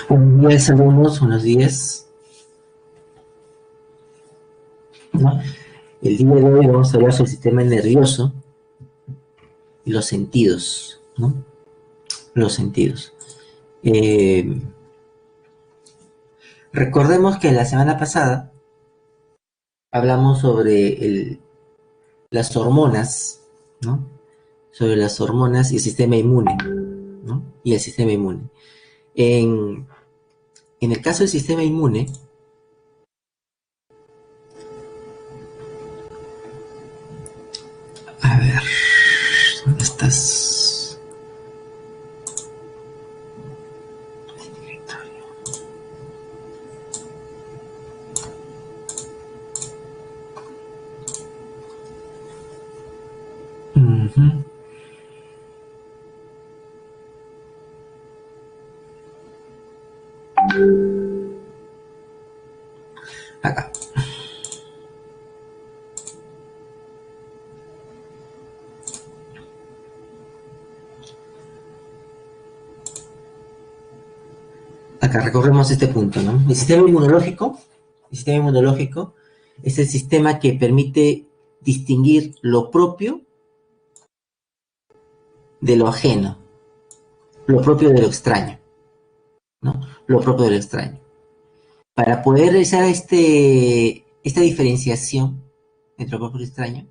Buenos días, alumnos, buenos días. ¿No? El día de hoy vamos a hablar sobre el sistema nervioso y los sentidos, ¿no? Los sentidos. Recordemos que la semana pasada hablamos sobre las hormonas, ¿no? Sobre las hormonas y el sistema inmune, ¿no? Y el sistema inmune. En el caso del sistema inmune, a ver, ¿dónde estás? Uh-huh. Acá. Acá recorremos este punto, ¿no? El sistema inmunológico es el sistema que permite distinguir lo propio de lo ajeno, lo propio de lo extraño, ¿no? Lo propio de lo extraño. Para poder realizar esta diferenciación entre lo propio y lo extraño,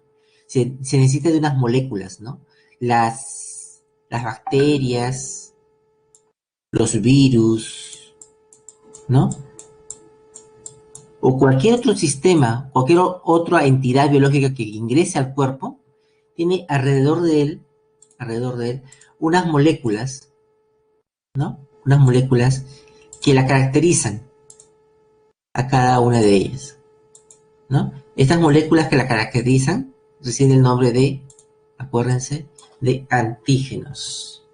se necesita de unas moléculas, ¿no? Las bacterias, los virus, ¿no? O cualquier otro sistema, cualquier otra entidad biológica que ingrese al cuerpo, tiene alrededor de él, unas moléculas, ¿no? Unas moléculas que la caracterizan a cada una de ellas, ¿no? Estas moléculas que la caracterizan reciben el nombre de, acuérdense, de antígenos,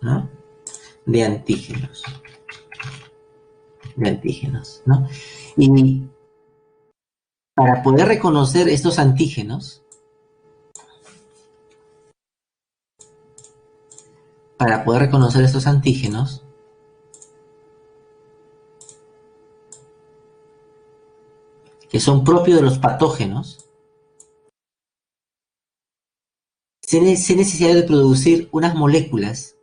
¿no? De antígenos, ¿no? Y para poder reconocer estos antígenos, que son propios de los patógenos, se necesita de producir unas moléculas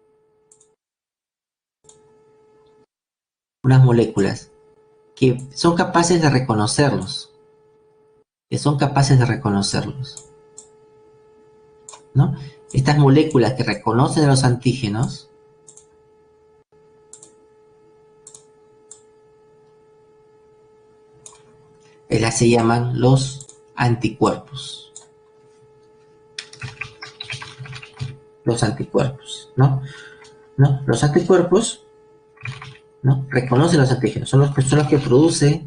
que son capaces de reconocerlos, ¿no? Estas moléculas que reconocen a los antígenos las se llaman los anticuerpos. Los anticuerpos, ¿no? Los anticuerpos, ¿no? Reconocen los antígenos, son los que produce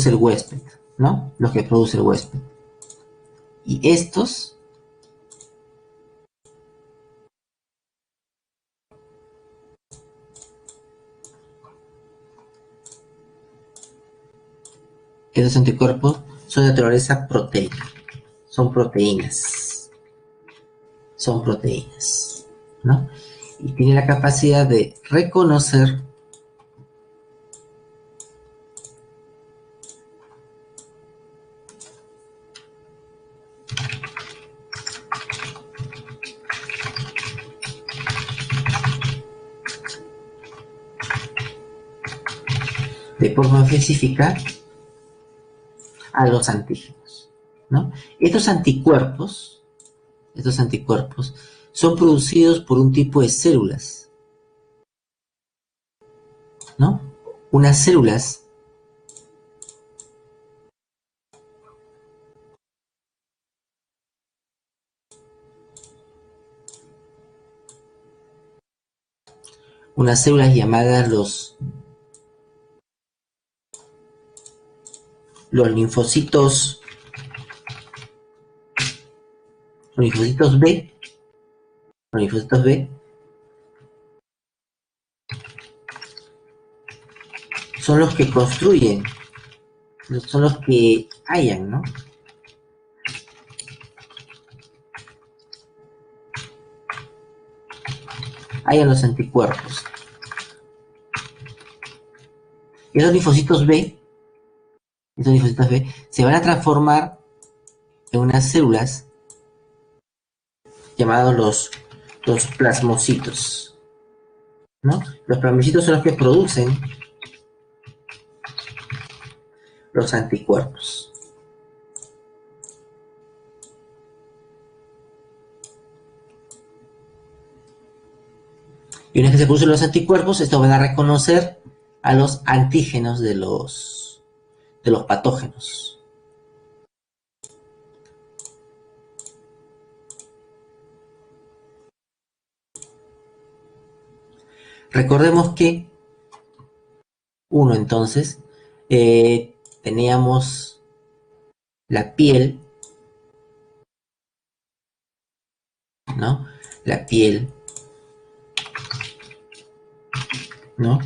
el huésped, ¿no? Los que produce el huésped. Y estos anticuerpos son de naturaleza proteica, son proteínas, ¿no? Y tienen la capacidad de reconocer de forma específica a los antígenos, ¿no? Estos anticuerpos son producidos por un tipo de células, ¿no? Unas células llamadas los linfocitos B, son los que construyen, son los que hallan, ¿no? hayan los anticuerpos. Esos linfocitos B, se van a transformar en unas células llamados los plasmocitos, ¿no? Los plasmocitos son los que producen los anticuerpos. Y una vez que se producen los anticuerpos, estos van a reconocer a los antígenos de los patógenos. Recordemos que entonces, teníamos la piel, ¿no? La piel, ¿no?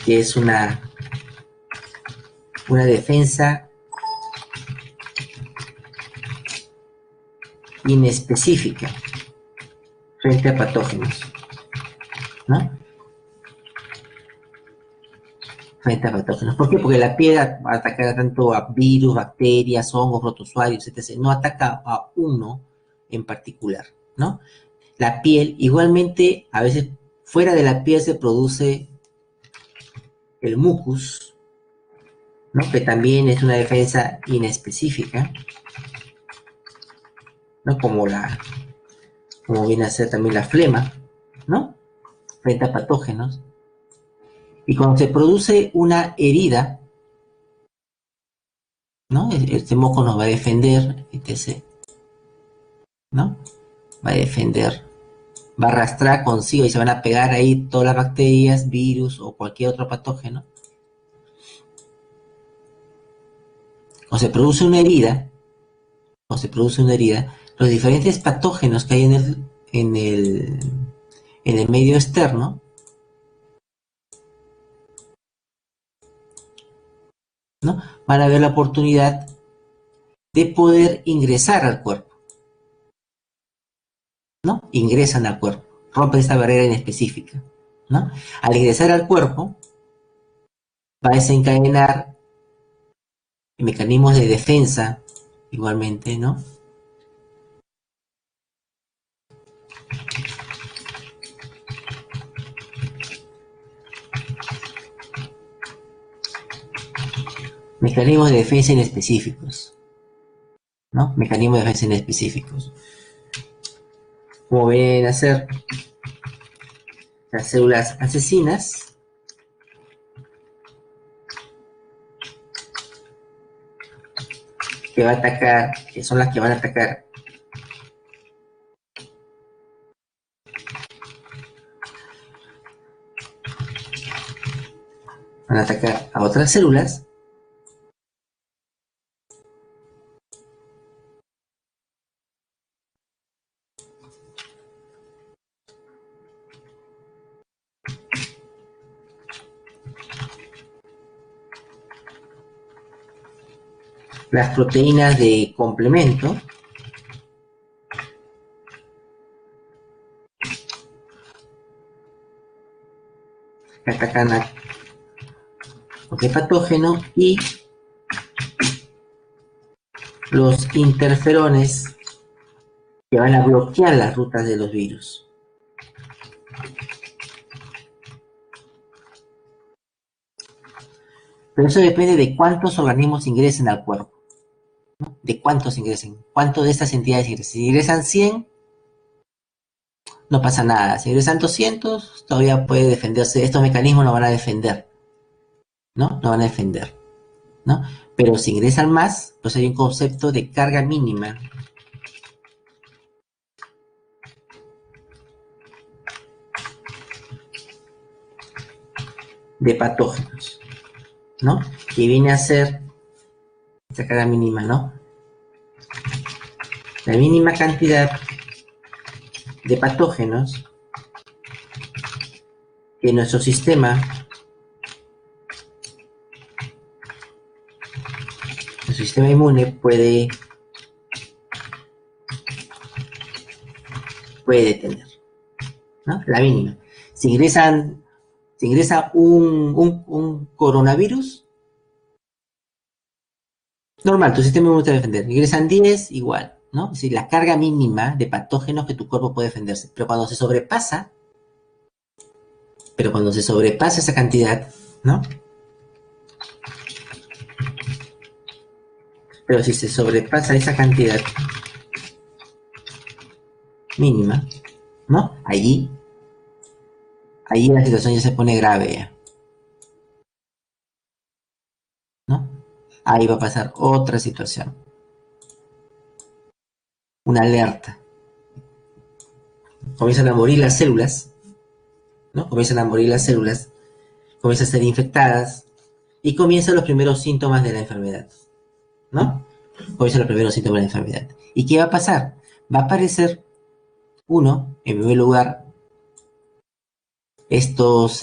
Que es una defensa inespecífica frente a patógenos, ¿no? Frente a patógenos. ¿Por qué? Porque la piel ataca tanto a virus, bacterias, hongos, protozoarios, etc. No ataca a uno en particular, ¿no? La piel, igualmente, a veces fuera de la piel se produce el mucus, ¿no? Que también es una defensa inespecífica, ¿no? Como viene a ser también la flema, ¿no? Frente a patógenos. Y cuando se produce una herida, ¿no? Este moco nos va a defender, etc., ¿no? Va a defender, va a arrastrar consigo y se van a pegar ahí todas las bacterias, virus o cualquier otro patógeno. O se produce una herida, los diferentes patógenos que hay en el medio externo, ¿no? Van a ver la oportunidad de poder ingresar al cuerpo, ¿no? Ingresan al cuerpo, rompen esta barrera inespecífica, ¿no? Al ingresar al cuerpo, va a desencadenar mecanismos de defensa, igualmente, ¿no? Mecanismos de defensa inespecíficos, ¿no? Mecanismos de defensa inespecíficos. Como ven a ser las células asesinas, que son las que van a atacar a otras células. Las proteínas de complemento que atacan a cualquier patógeno, y los interferones que van a bloquear las rutas de los virus. Pero eso depende de cuántos organismos ingresen al cuerpo, ¿no? De cuántos ingresen, cuánto de estas entidades ingresen. Si ingresan 100, no pasa nada. Si ingresan 200, todavía puede defenderse. Estos mecanismos no van a defender, ¿no? No van a defender, ¿no? Pero si ingresan más, pues hay un concepto de carga mínima de patógenos, ¿no? Que viene a ser esta carga mínima, ¿no? La mínima cantidad de patógenos que nuestro sistema inmune puede detener, ¿no? La mínima. si ingresa un coronavirus, normal, tu sistema inmune te va a defender. Ingresan 10, igual, ¿no? Es decir, la carga mínima de patógenos que tu cuerpo puede defenderse. Pero cuando se sobrepasa esa cantidad, ¿no? Pero si se sobrepasa esa cantidad mínima, ¿no? Allí la situación ya se pone grave ya, ¿no? Ahí va a pasar otra situación, una alerta. Comienzan a morir las células, ¿no? Comienzan a morir las células, comienzan a ser infectadas y comienzan los primeros síntomas de la enfermedad, ¿no? Comienzan los primeros síntomas de la enfermedad. ¿Y qué va a pasar? Va a aparecer uno, en primer lugar, estos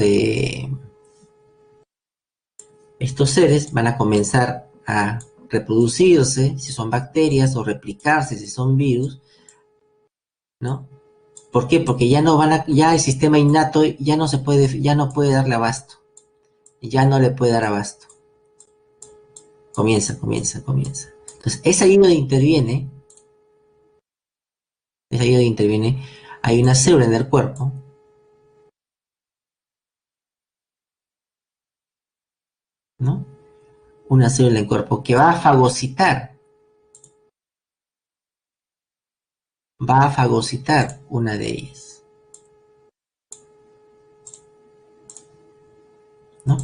seres van a comenzar a reproducirse, si son bacterias, o replicarse, si son virus, ¿no? ¿Por qué? Porque ya el sistema innato ya no puede darle abasto, ya no le puede dar abasto. Comienza. Entonces, es ahí donde interviene, hay una célula en el cuerpo, ¿no? Una célula en el cuerpo que va a fagocitar una de ellas, ¿no?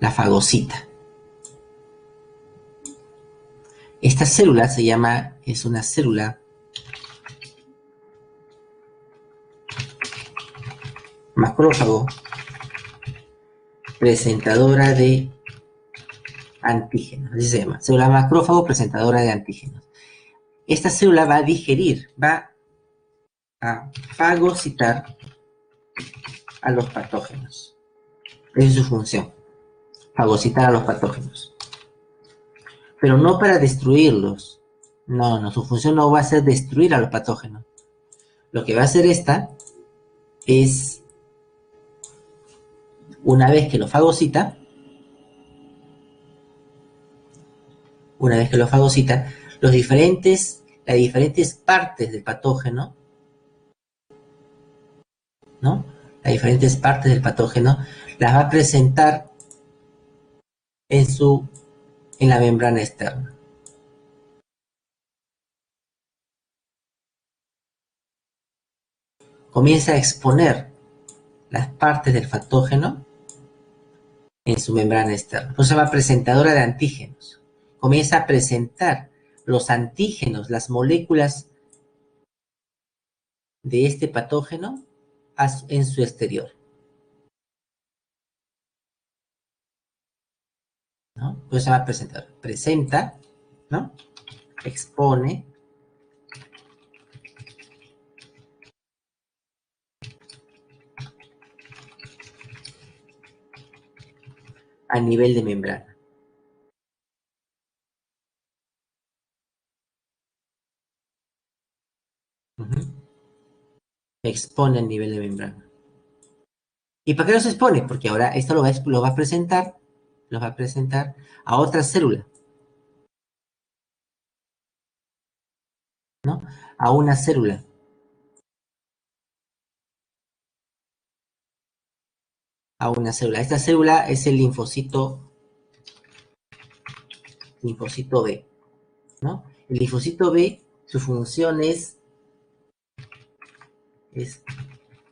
La fagocita. Esta célula es una célula macrófago presentadora de antígenos, así se llama, célula macrófago presentadora de antígenos. Esta célula va a digerir, va a fagocitar a los patógenos. Esa es su función, fagocitar a los patógenos. Pero no para destruirlos. No, su función no va a ser destruir a los patógenos. Lo que va a hacer esta es, una vez que lo fagocita, las diferentes partes del patógeno, ¿no? Las diferentes partes del patógeno las va a presentar en la membrana externa. Comienza a exponer las partes del patógeno en su membrana externa. Eso se llama presentadora de antígenos. Comienza a presentar los antígenos, las moléculas de este patógeno en su exterior, ¿no? Eso se llama presentador. Presenta, ¿no? Expone a nivel de membrana. Expone a nivel de membrana. ¿Y para qué los expone? Porque ahora esto lo va a presentar a otra célula, ¿no? A una célula. Esta célula es el linfocito B, ¿no? El linfocito B, su función es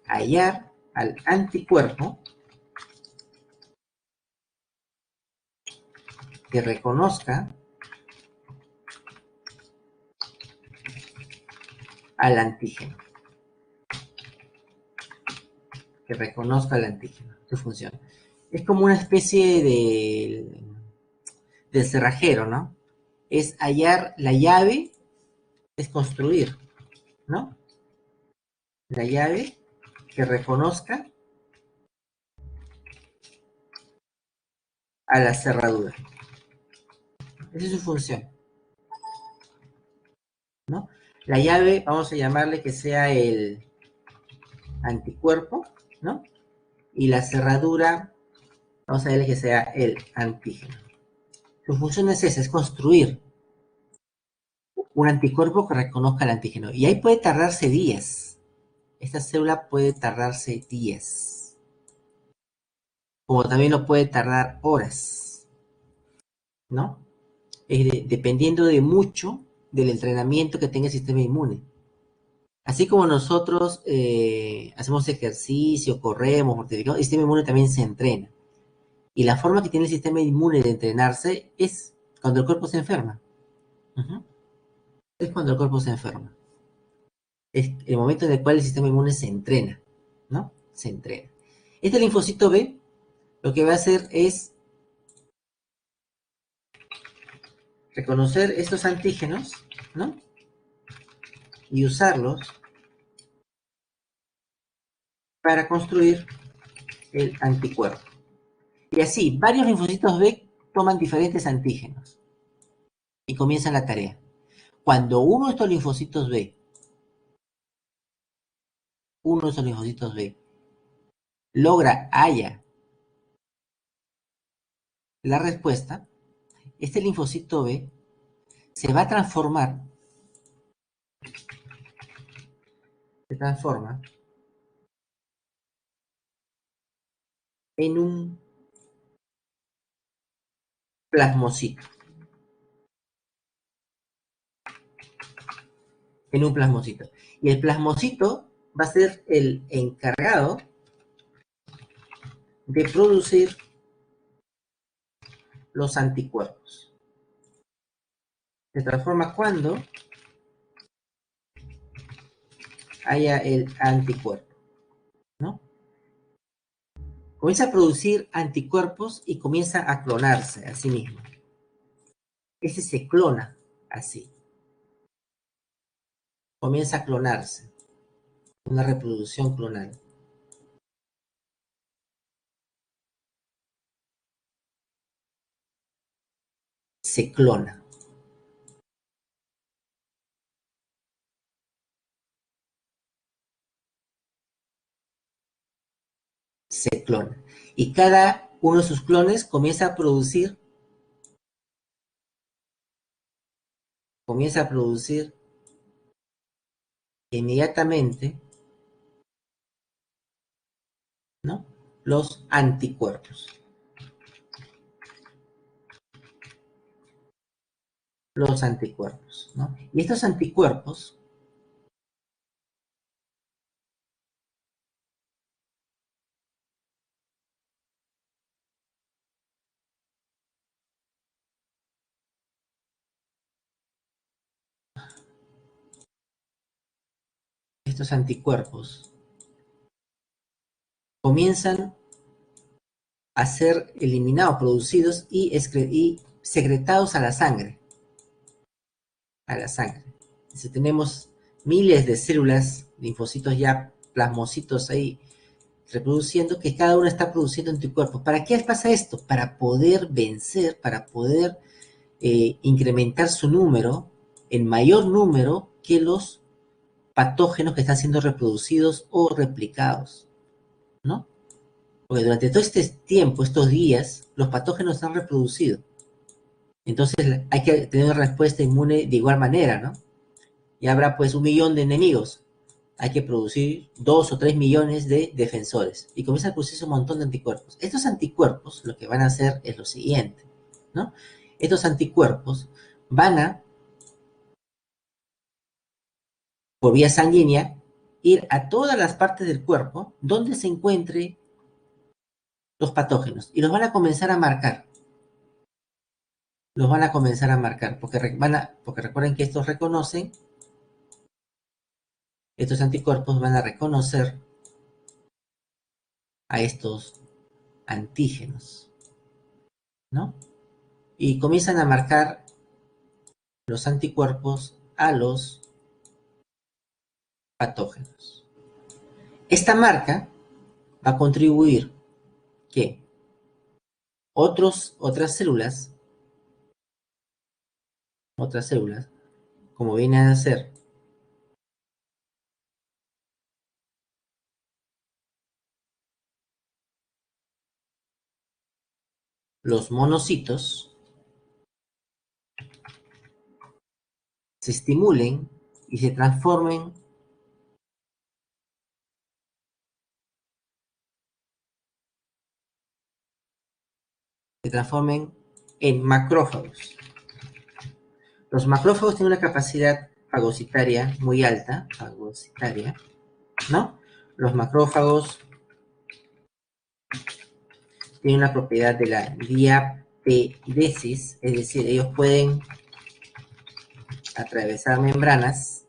hallar al anticuerpo que reconozca al antígeno. Su función. Es como una especie de cerrajero, ¿no? Es hallar la llave, es construir, ¿no? La llave que reconozca a la cerradura. Esa es su función, ¿no? La llave, vamos a llamarle que sea el anticuerpo, ¿no? y la cerradura, vamos a ver que sea el antígeno. Su función es esa, es construir un anticuerpo que reconozca el antígeno. Y ahí puede tardarse días. Esta célula puede tardarse días. Como también lo puede tardar horas, ¿no? Dependiendo de mucho del entrenamiento que tenga el sistema inmune. Así como nosotros hacemos ejercicio, corremos, mortificamos, el sistema inmune también se entrena. Y la forma que tiene el sistema inmune de entrenarse es cuando el cuerpo se enferma. Ujú. Es cuando el cuerpo se enferma. Es el momento en el cual el sistema inmune se entrena, ¿no? Se entrena. Este linfocito B lo que va a hacer es reconocer estos antígenos, ¿no? Y usarlos para construir el anticuerpo. Y así, varios linfocitos B toman diferentes antígenos y comienzan la tarea. Cuando uno de estos linfocitos B, haya la respuesta, este linfocito B se transforma en un plasmocito, en un plasmocito. Y el plasmocito va a ser el encargado de producir los anticuerpos. Se transforma cuando haya el anticuerpo, ¿no? Comienza a producir anticuerpos y comienza a clonarse a sí mismo. Ese se clona así. Comienza a clonarse. Una reproducción clonal. Se clona. Se clona. Y cada uno de sus clones comienza a producir inmediatamente, ¿no? Los anticuerpos. Los anticuerpos, ¿no? Y estos anticuerpos comienzan a ser eliminados, producidos y secretados a la sangre. A la sangre. Si tenemos miles de células, linfocitos ya, plasmocitos ahí reproduciendo, que cada uno está produciendo anticuerpos. ¿Para qué pasa esto? Para poder vencer, para poder incrementar su número en mayor número que los patógenos que están siendo reproducidos o replicados, ¿no? Porque durante todo este tiempo, estos días, los patógenos se han reproducido. Entonces hay que tener una respuesta inmune de igual manera, ¿no? Y habrá pues 1 millón de enemigos. Hay que producir 2 o 3 millones de defensores. Y comienza a producirse un montón de anticuerpos. Estos anticuerpos lo que van a hacer es lo siguiente, ¿no? Estos anticuerpos van a, por vía sanguínea, ir a todas las partes del cuerpo donde se encuentren los patógenos. Y los van a comenzar a marcar. Los van a comenzar a marcar. Porque recuerden que estos anticuerpos van a reconocer a estos antígenos, ¿no? Y comienzan a marcar los anticuerpos a los patógenos. Esta marca va a contribuir que otras células, como vienen a ser los monocitos se estimulen y se transformen en macrófagos. Los macrófagos tienen una capacidad fagocitaria muy alta, ¿no? Los macrófagos tienen una propiedad de la diapedesis, es decir, ellos pueden atravesar membranas,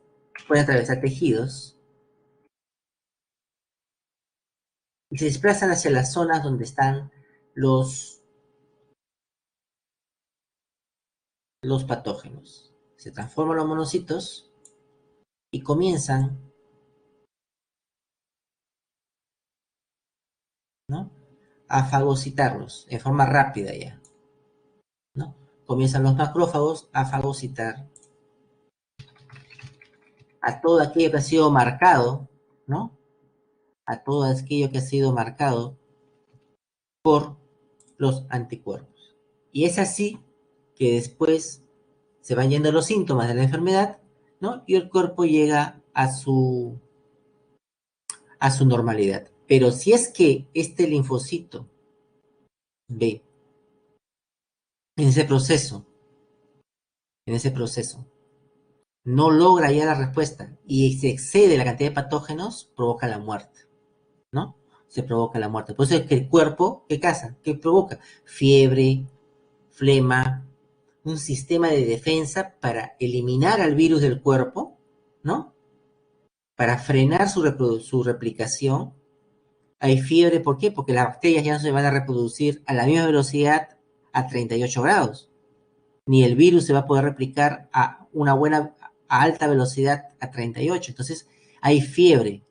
pueden atravesar tejidos y se desplazan hacia las zonas donde están los patógenos. Se transforman los monocitos y comienzan, ¿no?, a fagocitarlos en forma rápida ya, ¿no? Comienzan los macrófagos a fagocitar a todo aquello que ha sido marcado, ¿no? A todo aquello que ha sido marcado por los anticuerpos. Y es así que después se van yendo los síntomas de la enfermedad, ¿no? Y el cuerpo llega a su normalidad. Pero si es que este linfocito B, en ese proceso, no logra ya la respuesta y se excede la cantidad de patógenos, provoca la muerte, ¿no? Se provoca la muerte. Por eso es que el cuerpo, ¿qué pasa? ¿Qué provoca? Fiebre, flema, un sistema de defensa para eliminar al virus del cuerpo, ¿no? Para frenar su replicación. Hay fiebre, ¿por qué? Porque las bacterias ya no se van a reproducir a la misma velocidad a 38 grados. Ni el virus se va a poder replicar a alta velocidad a 38. Entonces, hay fiebre,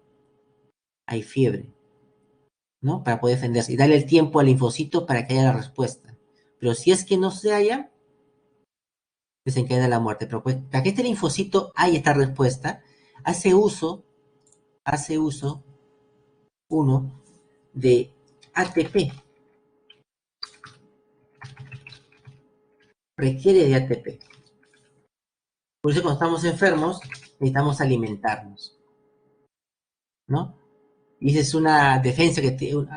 ¿no? Para poder defenderse y darle el tiempo al linfocito para que haya la respuesta. Pero si es que no se haya, desencadena la muerte. Pero pues, para que este linfocito haya esta respuesta, hace uso uno de ATP. Requiere de ATP. Por eso cuando estamos enfermos necesitamos alimentarnos, ¿no? Y esa es una defensa que tiene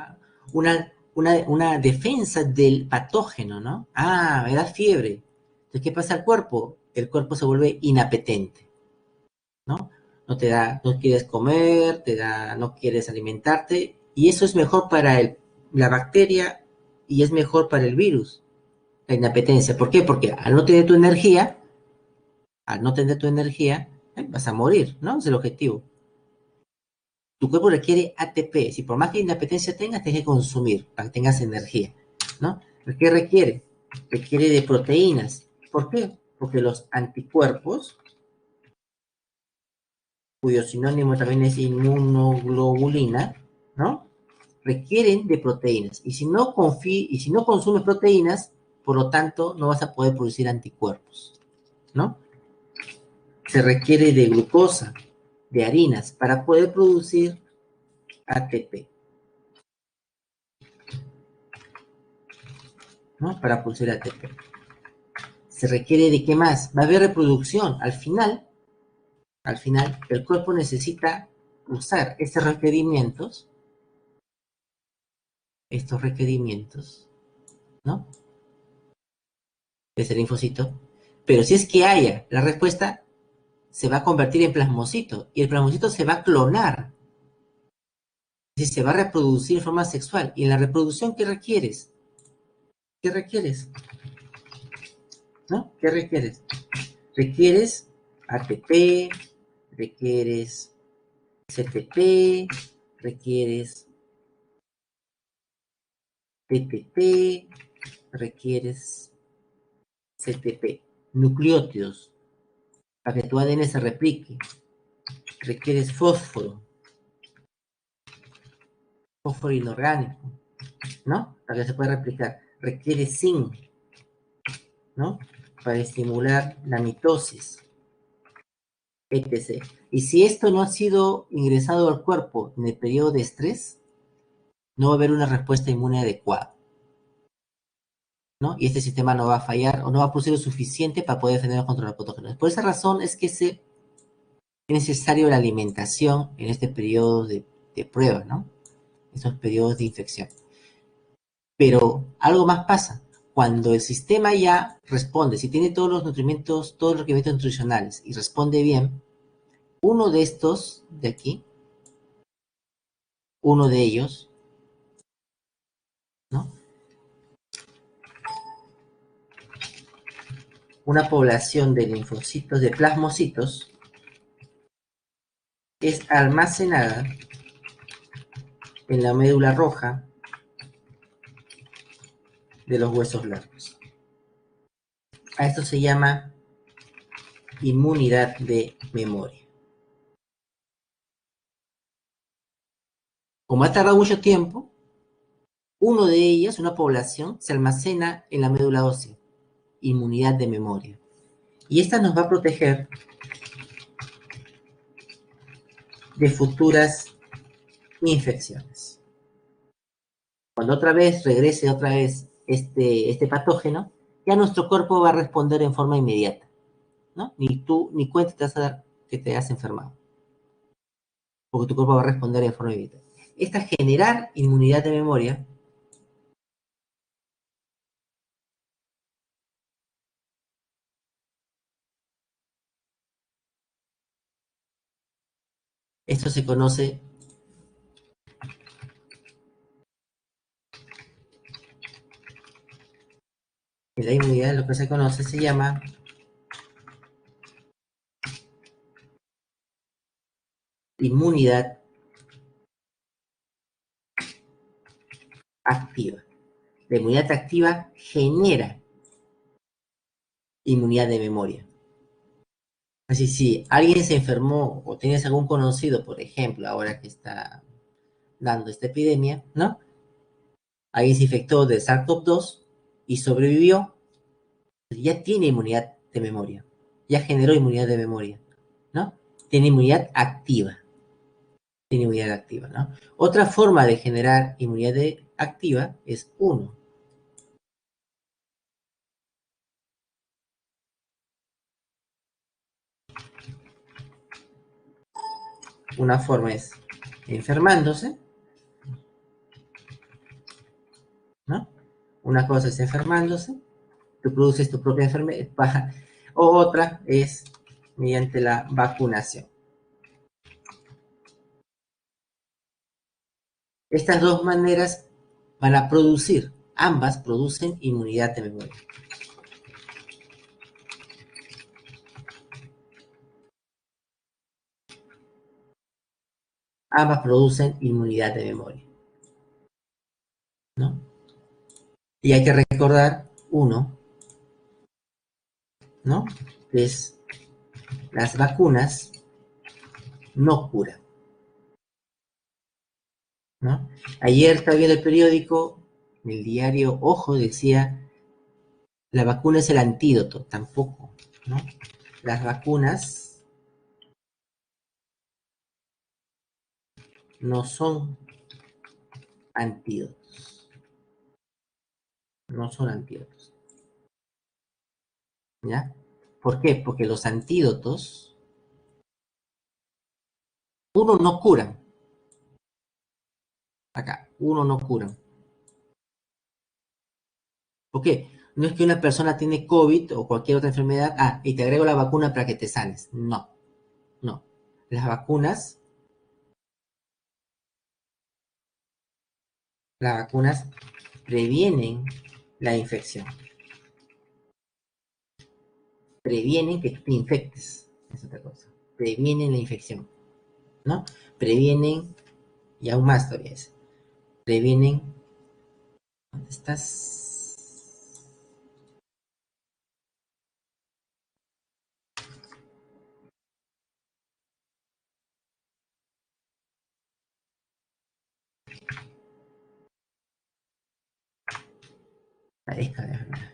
una defensa del patógeno, ¿no? Ah, me da fiebre. Entonces, ¿qué pasa al cuerpo? El cuerpo se vuelve inapetente, ¿no? No te da, no quieres comer, no quieres alimentarte, y eso es mejor para la bacteria y es mejor para el virus, la inapetencia. ¿Por qué? Porque al no tener tu energía, vas a morir, ¿no? Es el objetivo. Tu cuerpo requiere ATP. Si por más que inapetencia tengas, tienes que consumir para que tengas energía, ¿no? ¿Qué requiere? Requiere de proteínas. ¿Por qué? Porque los anticuerpos, cuyo sinónimo también es inmunoglobulina, ¿no? Requieren de proteínas. Y si no consumes proteínas, por lo tanto, no vas a poder producir anticuerpos, ¿no? Se requiere de glucosa, de harinas, para poder producir ATP, ¿no? Para producir ATP. Se requiere de ¿qué más? Va a haber reproducción. Al final, el cuerpo necesita usar estos requerimientos, ¿no? De ese linfocito. Pero si es que haya la respuesta, se va a convertir en plasmocito y el plasmocito se va a clonar. Es decir, se va a reproducir en forma sexual. ¿Y en la reproducción qué requieres? ¿Qué requieres? ¿No? ¿Qué requieres? Requieres ATP, requieres CTP, requieres TTP, requieres CTP, nucleótidos, para que tu ADN se replique. Requieres fósforo inorgánico, ¿no? Para que se pueda replicar. Requieres zinc, ¿no? Para estimular la mitosis, etc. Y si esto no ha sido ingresado al cuerpo en el periodo de estrés, no va a haber una respuesta inmune adecuada. ¿no? Y este sistema no va a fallar o no va a producir lo suficiente para poder defendernos contra los patógenos. Por esa razón es que es necesario la alimentación en este periodo de prueba, ¿no? Estos periodos de infección. Pero algo más pasa. Cuando el sistema ya responde, si tiene todos los nutrimentos, todos los requerimientos nutricionales y responde bien, uno de estos de aquí, uno de ellos, ¿no? Una población de linfocitos, de plasmocitos, es almacenada en la médula roja de los huesos largos. A esto se llama inmunidad de memoria. Como ha tardado mucho tiempo, uno de ellas, una población, se almacena en la médula ósea, inmunidad de memoria. Y esta nos va a proteger de futuras infecciones. Cuando otra vez regrese este patógeno, ya nuestro cuerpo va a responder en forma inmediata, ¿no? Ni tú ni cuenta te vas a dar que te has enfermado, porque tu cuerpo va a responder en forma inmediata. Esta generar inmunidad de memoria esto se conoce, en la inmunidad lo que se conoce se llama inmunidad activa. La inmunidad activa genera inmunidad de memoria. Así, si alguien se enfermó o tienes algún conocido, por ejemplo, ahora que está dando esta epidemia, ¿no? Alguien se infectó de SARS-CoV-2 y sobrevivió, ya tiene inmunidad de memoria, ya generó inmunidad de memoria, ¿no? Tiene inmunidad activa, ¿no? Otra forma de generar inmunidad activa es uno. Una forma es enfermándose, ¿no? Una cosa es enfermándose, tú produces tu propia enfermedad, o otra es mediante la vacunación. Estas dos maneras van a producir, ambas producen inmunidad de memoria. Ambas producen inmunidad de memoria, ¿no? Y hay que recordar, uno, ¿no? Que es las vacunas no curan, ¿no? Ayer estaba viendo el periódico, en el diario Ojo decía, la vacuna es el antídoto, tampoco, ¿no? Las vacunas no son antídotos, no son antídotos, ¿ya? ¿Por qué? Porque los antídotos, uno, no curan, acá, uno no curan. ¿Por qué? No es que una persona tiene COVID o cualquier otra enfermedad, y te agrego la vacuna para que te sanes. No, no. Las vacunas previenen la infección, previenen que tú te infectes, es otra cosa. Previenen la infección, ¿no? Previenen, y aún más todavía es, previenen, ¿dónde estás? Parezca de verdad.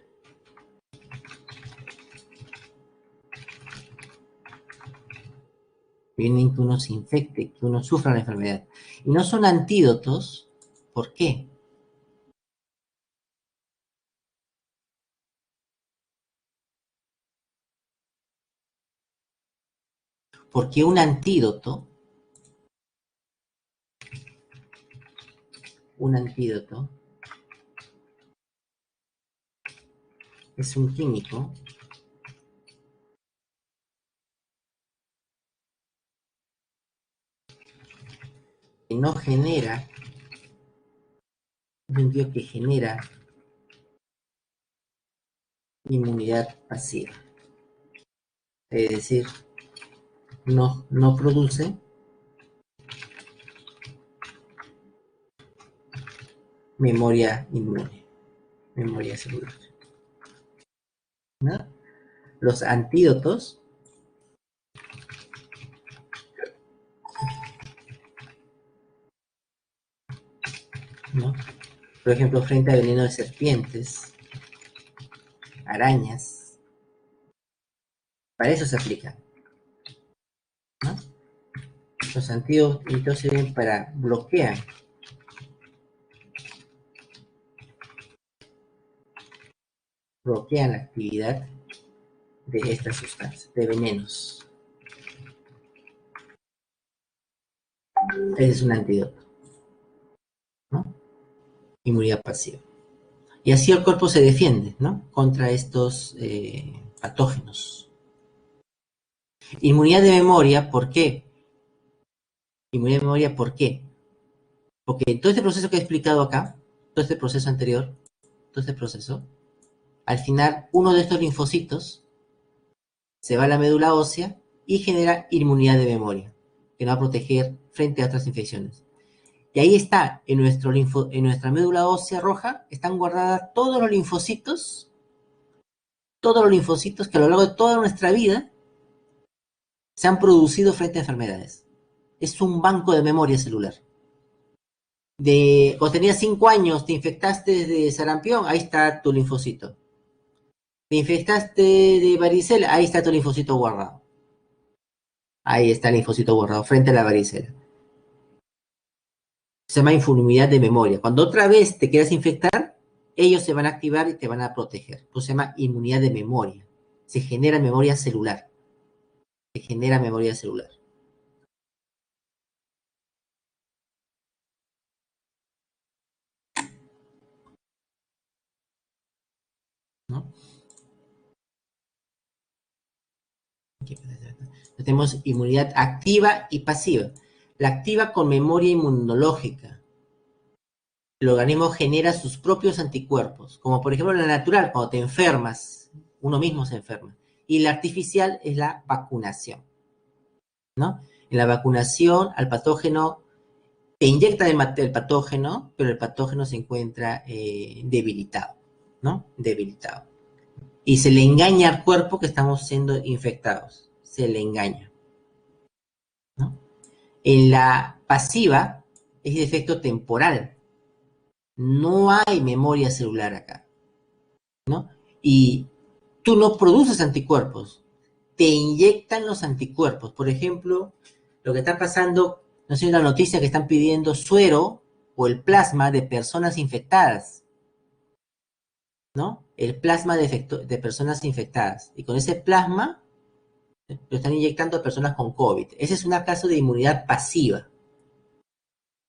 Previenen que uno se infecte, que uno sufra la enfermedad. Y no son antídotos, ¿por qué? Porque un antídoto es un químico que no genera, es un tío que genera inmunidad pasiva. Es decir, no produce memoria inmune, memoria celular, ¿no? Los antídotos, ¿no? Por ejemplo, frente a veneno de serpientes, arañas, para eso se aplican, ¿no? Los antídotos sirven para bloquear la actividad de estas sustancias, de venenos. Ese es un antídoto, ¿no? Inmunidad pasiva. Y así el cuerpo se defiende, ¿no? Contra estos patógenos. Inmunidad de memoria, ¿por qué? Inmunidad de memoria, ¿por qué? Porque todo este proceso que he explicado acá, todo este proceso anterior, todo este proceso, al final uno de estos linfocitos se va a la médula ósea y genera inmunidad de memoria, que nos va a proteger frente a otras infecciones. Y ahí está, en nuestra médula ósea roja, están guardadas todos los linfocitos que a lo largo de toda nuestra vida se han producido frente a enfermedades. Es un banco de memoria celular. Cuando tenías 5 años, te infectaste de sarampión, ahí está tu linfocito. Te infectaste de varicela, ahí está tu linfocito guardado. Ahí está el linfocito guardado, frente a la varicela. Se llama inmunidad de memoria. Cuando otra vez te quieras infectar, ellos se van a activar y te van a proteger. Eso se llama inmunidad de memoria. Se genera memoria celular. Se genera memoria celular. ¿No? Tenemos inmunidad activa y pasiva. La activa con memoria inmunológica. El organismo genera sus propios anticuerpos, como por ejemplo la natural, cuando te enfermas, uno mismo se enferma. Y la artificial es la vacunación, ¿no? En la vacunación al patógeno, te inyecta el patógeno, pero el patógeno se encuentra debilitado, ¿no? Debilitado. Y se le engaña al cuerpo que estamos siendo infectados. Se le engaña, ¿no? En la pasiva es de efecto temporal. No hay memoria celular acá, ¿no? Y tú no produces anticuerpos, te inyectan los anticuerpos. Por ejemplo, lo que está pasando, no sé, una noticia que están pidiendo suero o el plasma de personas infectadas, ¿no? El plasma de personas infectadas. Y con ese plasma lo están inyectando a personas con COVID. Ese es un caso de inmunidad pasiva,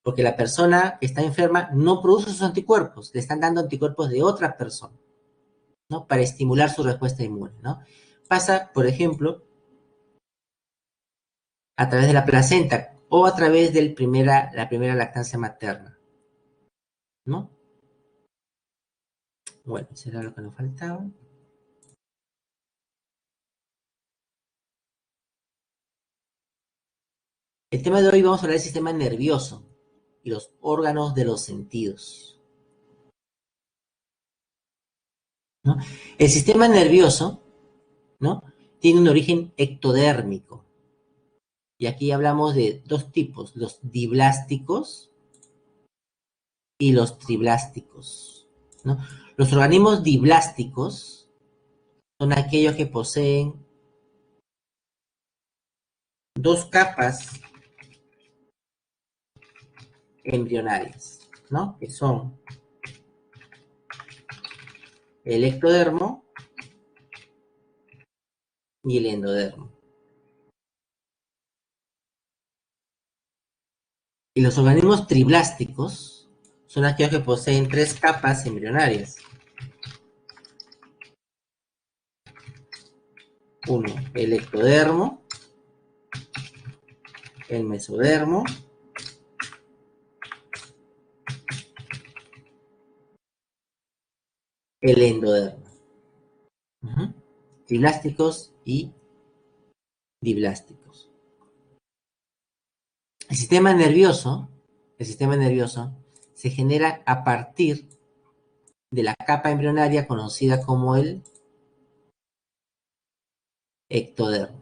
porque la persona que está enferma no produce sus anticuerpos, le están dando anticuerpos de otra persona, ¿no? Para estimular su respuesta inmune, ¿no? Pasa, por ejemplo, a través de la placenta o a través de la primera lactancia materna, ¿no? Bueno, eso era lo que nos faltaba. El tema de hoy vamos a hablar del sistema nervioso y los órganos de los sentidos, ¿no? El sistema nervioso, ¿no? Tiene un origen ectodérmico. Y aquí hablamos de dos tipos, los diblásticos y los triblásticos, ¿no? Los organismos diblásticos son aquellos que poseen dos capas embrionarias, ¿no? Que son el ectodermo y el endodermo. Y los organismos triblásticos son aquellos que poseen 3 capas embrionarias. Uno, el ectodermo, el mesodermo el endodermo. Triblásticos y diblásticos. El sistema nervioso se genera a partir de la capa embrionaria conocida como el ectodermo.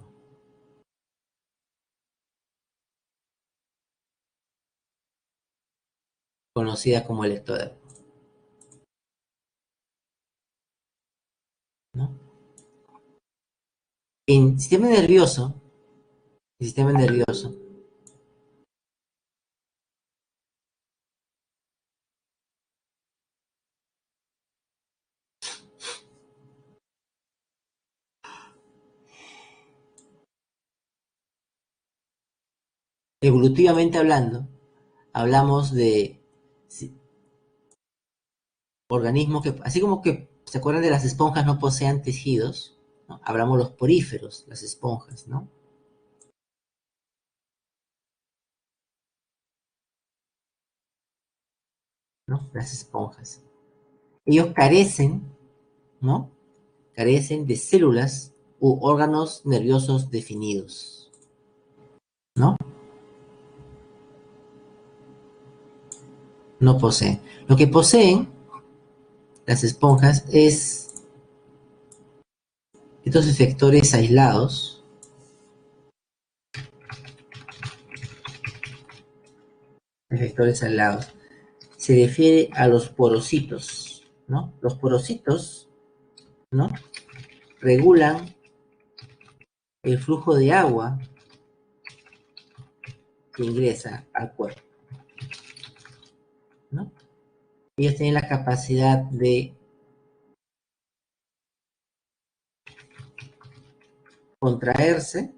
Conocida como el ectodermo. ¿No? En el sistema nervioso, evolutivamente hablando, hablamos de organismos que, así como que se acuerdan de las esponjas no posean tejidos, ¿no? Hablamos los poríferos, las esponjas, ¿no? ¿No? Las esponjas. Ellos carecen, ¿no? Carecen de células u órganos nerviosos definidos, ¿no? No poseen. Lo que poseen las esponjas es estos efectores aislados. Se refiere a los porocitos, ¿no? Los porocitos, ¿no? Regulan el flujo de agua que ingresa al cuerpo, ¿no? Ellos tienen la capacidad de contraerse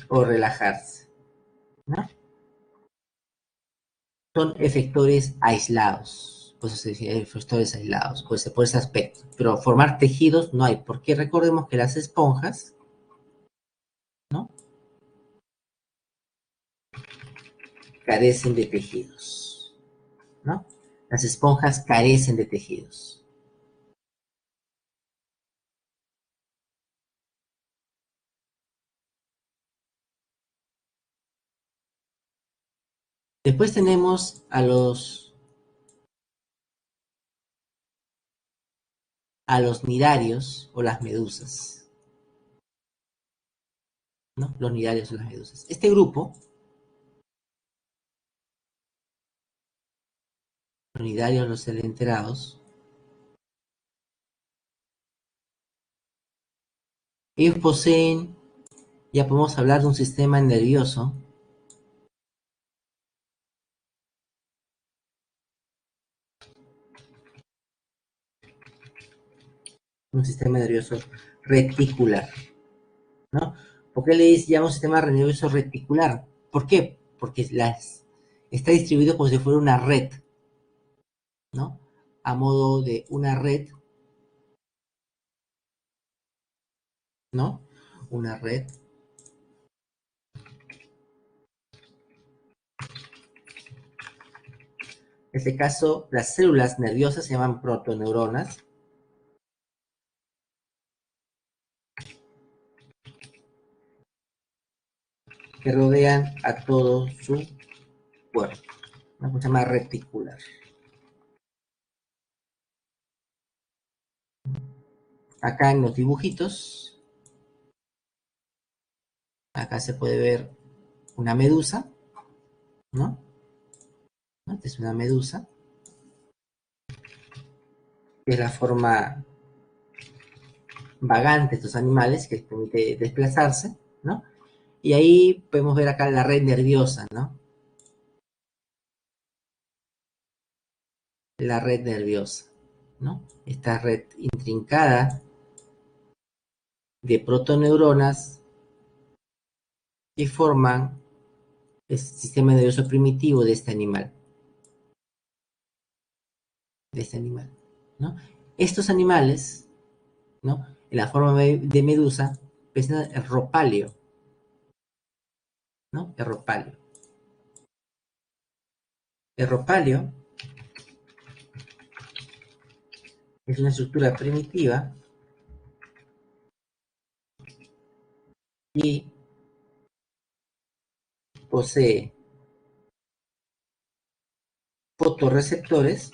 o relajarse, ¿no? Son efectores aislados, pues se dice efectores aislados, pues por ese aspecto. Pero formar tejidos no hay, porque recordemos que las esponjas, ¿no? Carecen de tejidos, ¿no? Las esponjas carecen de tejidos. Después tenemos a los nidarios o las medusas, ¿no? Los nidarios o las medusas. Este grupo, los nidarios, los celenterados, ellos poseen, ya podemos hablar de un sistema nervioso reticular, ¿no? ¿Por qué le llama un sistema nervioso reticular? ¿Por qué? Porque está distribuido como si fuera una red, ¿no? A modo de una red, ¿no? Una red. En este caso, las células nerviosas se llaman protoneuronas. Que rodean a todo su cuerpo. Una cosa más reticular. Acá en los dibujitos, acá se puede ver una medusa, ¿no? Esta es una medusa, que es la forma vagante de estos animales que les permite desplazarse, ¿no? Y ahí podemos ver acá la red nerviosa, ¿no? La red nerviosa, ¿no? Esta red intrincada de protoneuronas y forman el sistema nervioso primitivo de este animal. ¿No? Estos animales, ¿no? En la forma de medusa, presentan el ropalio, ¿no? El ropalio. El ropalio es una estructura primitiva y posee fotorreceptores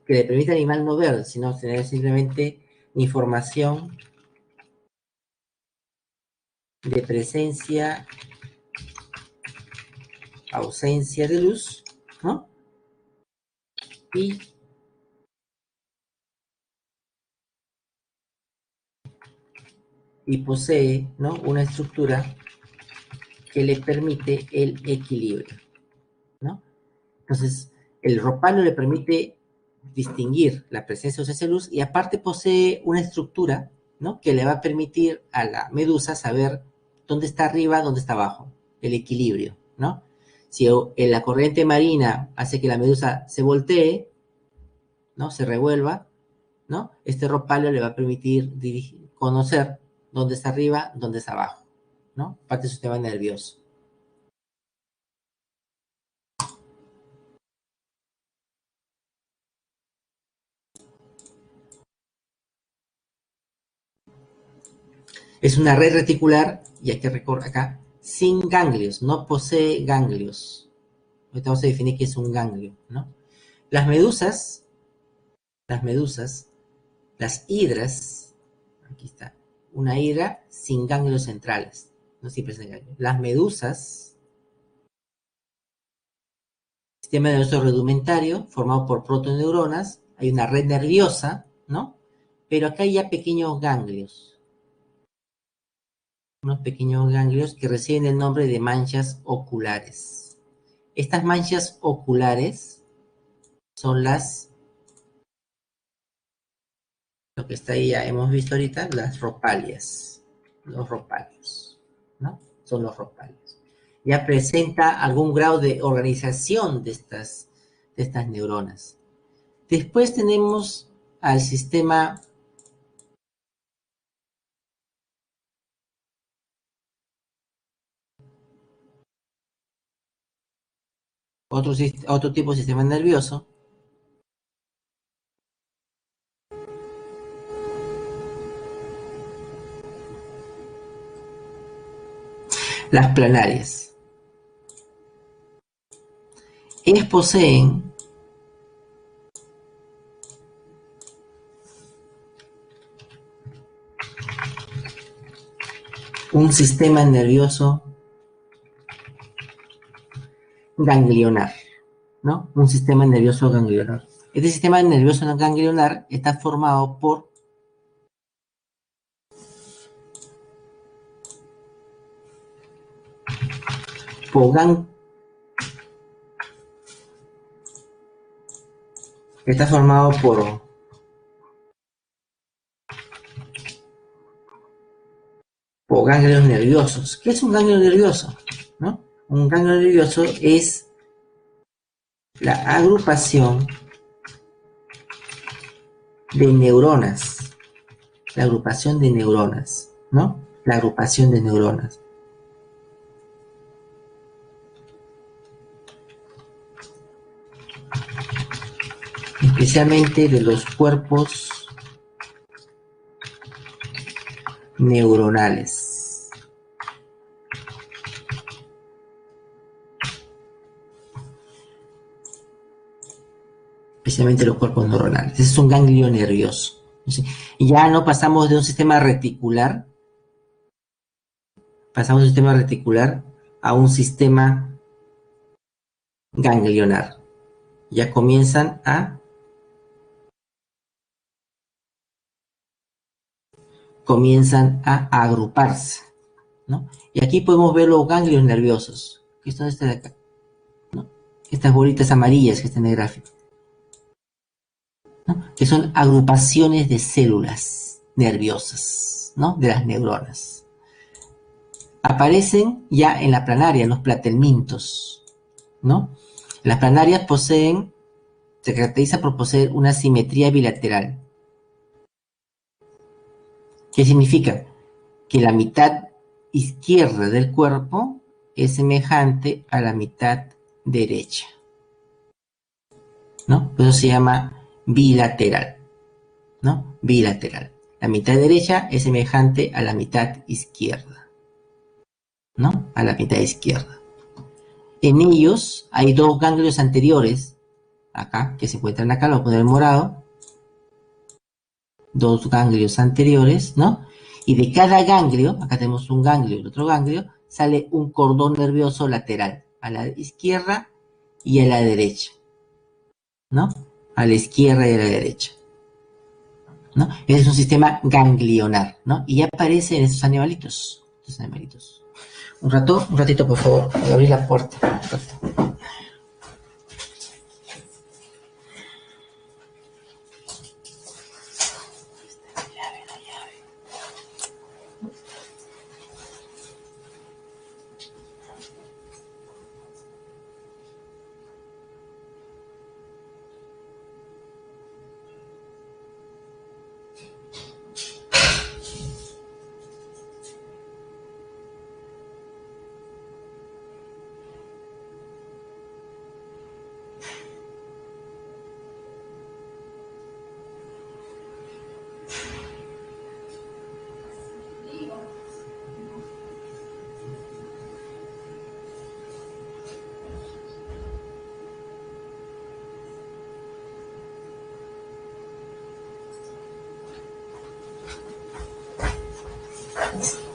que le permiten al animal no ver, sino tener simplemente información de presencia, ausencia de luz, ¿no? Y posee, ¿no?, una estructura que le permite el equilibrio, ¿no? Entonces, el ropalo le permite distinguir la presencia o ausencia de luz y aparte posee una estructura, ¿no?, que le va a permitir a la medusa saber dónde está arriba, dónde está abajo, el equilibrio, ¿no? Si la corriente marina hace que la medusa se voltee, ¿no?, se revuelva, ¿no?, este ropalo le va a permitir conocer dónde está arriba, dónde está abajo, ¿no? Parte del sistema nervioso. Es una red reticular, y hay que recordar acá, sin ganglios, no posee ganglios. Ahorita vamos a definir qué es un ganglio, ¿no? Las medusas, las hidras, aquí está, una hidra sin ganglios centrales, no siempre es ganglio. Las medusas, sistema nervioso rudimentario, formado por protoneuronas, hay una red nerviosa, ¿no? Pero acá hay ya pequeños ganglios, unos pequeños ganglios que reciben el nombre de manchas oculares. Estas manchas oculares son lo que está ahí ya hemos visto ahorita, las ropalias, los ropalios, ¿no? Son los ropalios. Ya presenta algún grado de organización de estas neuronas. Después tenemos al sistema otro tipo de sistema nervioso, las planarias. Ellas poseen un sistema nervioso ganglionar, ¿no? Un sistema nervioso ganglionar. Este sistema nervioso ganglionar está formado por está formado por ganglios nerviosos. ¿Qué es un ganglio nervioso? ¿No? Un ganglio nervioso es la agrupación de neuronas. La agrupación de neuronas, ¿no? La agrupación de neuronas. Especialmente de los cuerpos neuronales. Especialmente los cuerpos neuronales. Ese es un ganglio nervioso. Y ya no pasamos de un sistema reticular, pasamos de un sistema reticular a un sistema ganglionar. Ya comienzan a agruparse, ¿no? Y aquí podemos ver los ganglios nerviosos, que son estas de acá, ¿no? Estas bolitas amarillas que están en el gráfico, ¿no?, que son agrupaciones de células nerviosas, ¿no?, de las neuronas. aparecen ya en la planaria, en los platelmintos, ¿no? Las planarias se caracteriza por poseer una simetría bilateral. ¿Qué significa? Que la mitad izquierda del cuerpo es semejante a la mitad derecha, ¿no? Por eso se llama bilateral, ¿no? Bilateral. La mitad derecha es semejante a la mitad izquierda, ¿no? A la mitad izquierda. En ellos hay dos ganglios anteriores, acá, que se encuentran acá, lo voy a poner en morado, dos ganglios anteriores, ¿no? Y de cada ganglio, acá tenemos un ganglio y otro ganglio, sale un cordón nervioso lateral, a la izquierda y a la derecha, ¿no? A la izquierda y a la derecha, ¿no? Ese es un sistema ganglionar, ¿no? Y ya aparece en estos animalitos, Un ratito, por favor, voy a abrir la puerta.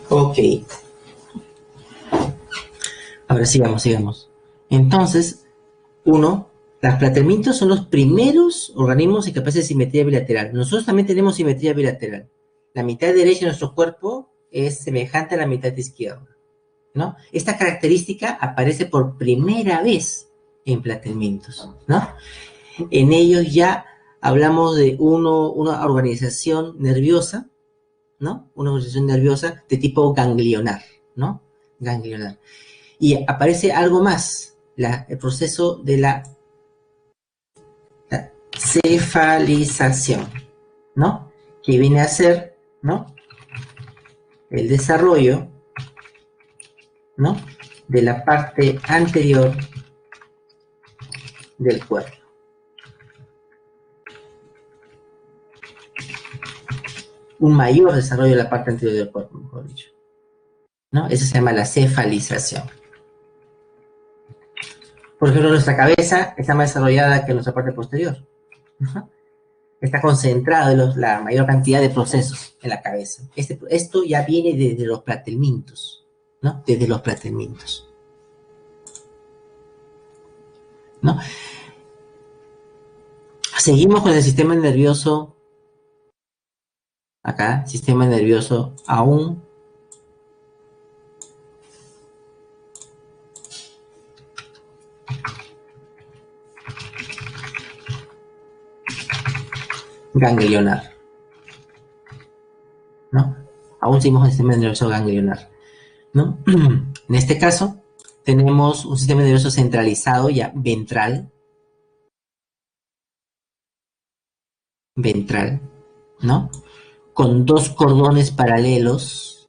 Ok, ahora sigamos. Entonces, los platelmintos son los primeros organismos capaces de simetría bilateral. Nosotros también tenemos simetría bilateral. La mitad derecha de nuestro cuerpo es semejante a la mitad izquierda, ¿no? Esta característica aparece por primera vez en platelmintos, ¿no? En ellos ya hablamos de una organización nerviosa, ¿no? Una organización nerviosa de tipo ganglionar, ¿no? Ganglionar. Y aparece algo más, el proceso de la cefalización, ¿no? Que viene a ser, ¿no? El desarrollo, ¿no? De la parte anterior del cuerpo. Un mayor desarrollo de la parte anterior del cuerpo, mejor dicho, ¿no? Eso se llama la cefalización. Por ejemplo, nuestra cabeza está más desarrollada que nuestra parte posterior, ¿no? Está concentrado la mayor cantidad de procesos en la cabeza. Esto ya viene desde los platelmintos, ¿no? Desde los platelmintos, ¿no? Seguimos con el sistema nervioso, acá, sistema nervioso aún ganglionar, ¿no? Aún seguimos con el sistema nervioso ganglionar, ¿no? En este caso, tenemos un sistema nervioso centralizado ya ventral, ¿no? Con dos cordones paralelos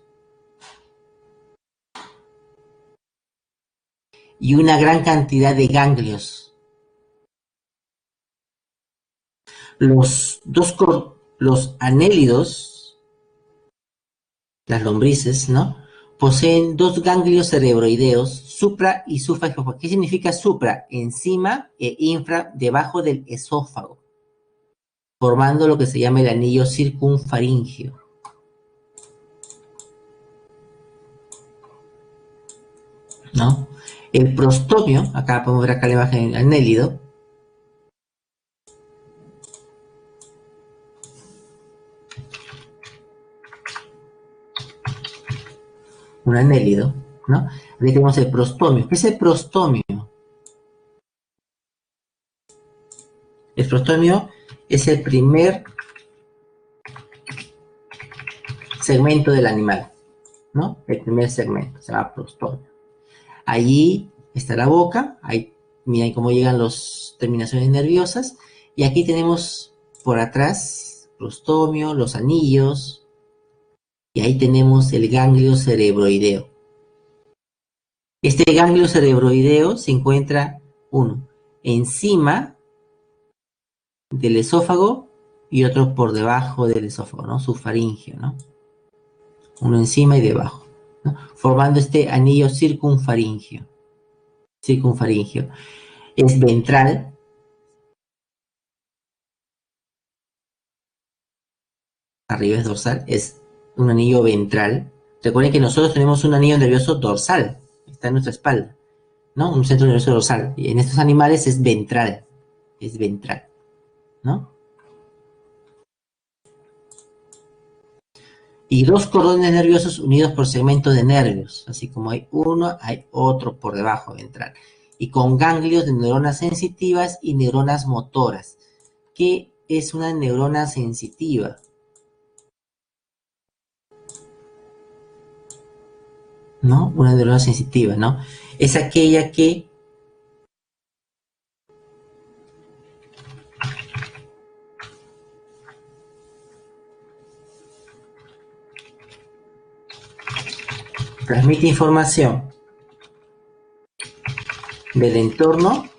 y una gran cantidad de ganglios. Los anélidos, las lombrices, ¿no? Poseen dos ganglios cerebroideos, supra y supraesofágico. ¿Qué significa supra? Encima e infra, debajo del esófago, formando lo que se llama el anillo circunfaringeo, ¿no? El prostomio, acá podemos ver acá la imagen del anélido, un anélido, ¿no? Aquí tenemos el prostomio. ¿Qué es el prostomio? El prostomio es el primer segmento del animal, ¿no? El primer segmento, se llama prostomio. Allí está la boca, ahí miren cómo llegan las terminaciones nerviosas, y aquí tenemos por atrás prostomio, los anillos, y ahí tenemos el ganglio cerebroideo. Este ganglio cerebroideo se encuentra, uno, encima del esófago y otro por debajo del esófago, ¿no? Subfaringeo, ¿no? Uno encima y debajo, ¿no? Formando este anillo circunfaringeo. Circunfaringeo. Es ventral, arriba es dorsal, es un anillo ventral. Recuerden que nosotros tenemos un anillo nervioso dorsal, está en nuestra espalda, ¿no? Un centro nervioso dorsal. Y en estos animales es ventral, ¿no? Y dos cordones nerviosos unidos por segmentos de nervios, así como hay uno, hay otro por debajo ventral, y con ganglios de neuronas sensitivas y neuronas motoras. ¿Qué es una neurona sensitiva? ¿No? Una neurona sensitiva, ¿no? Es aquella que transmite información del entorno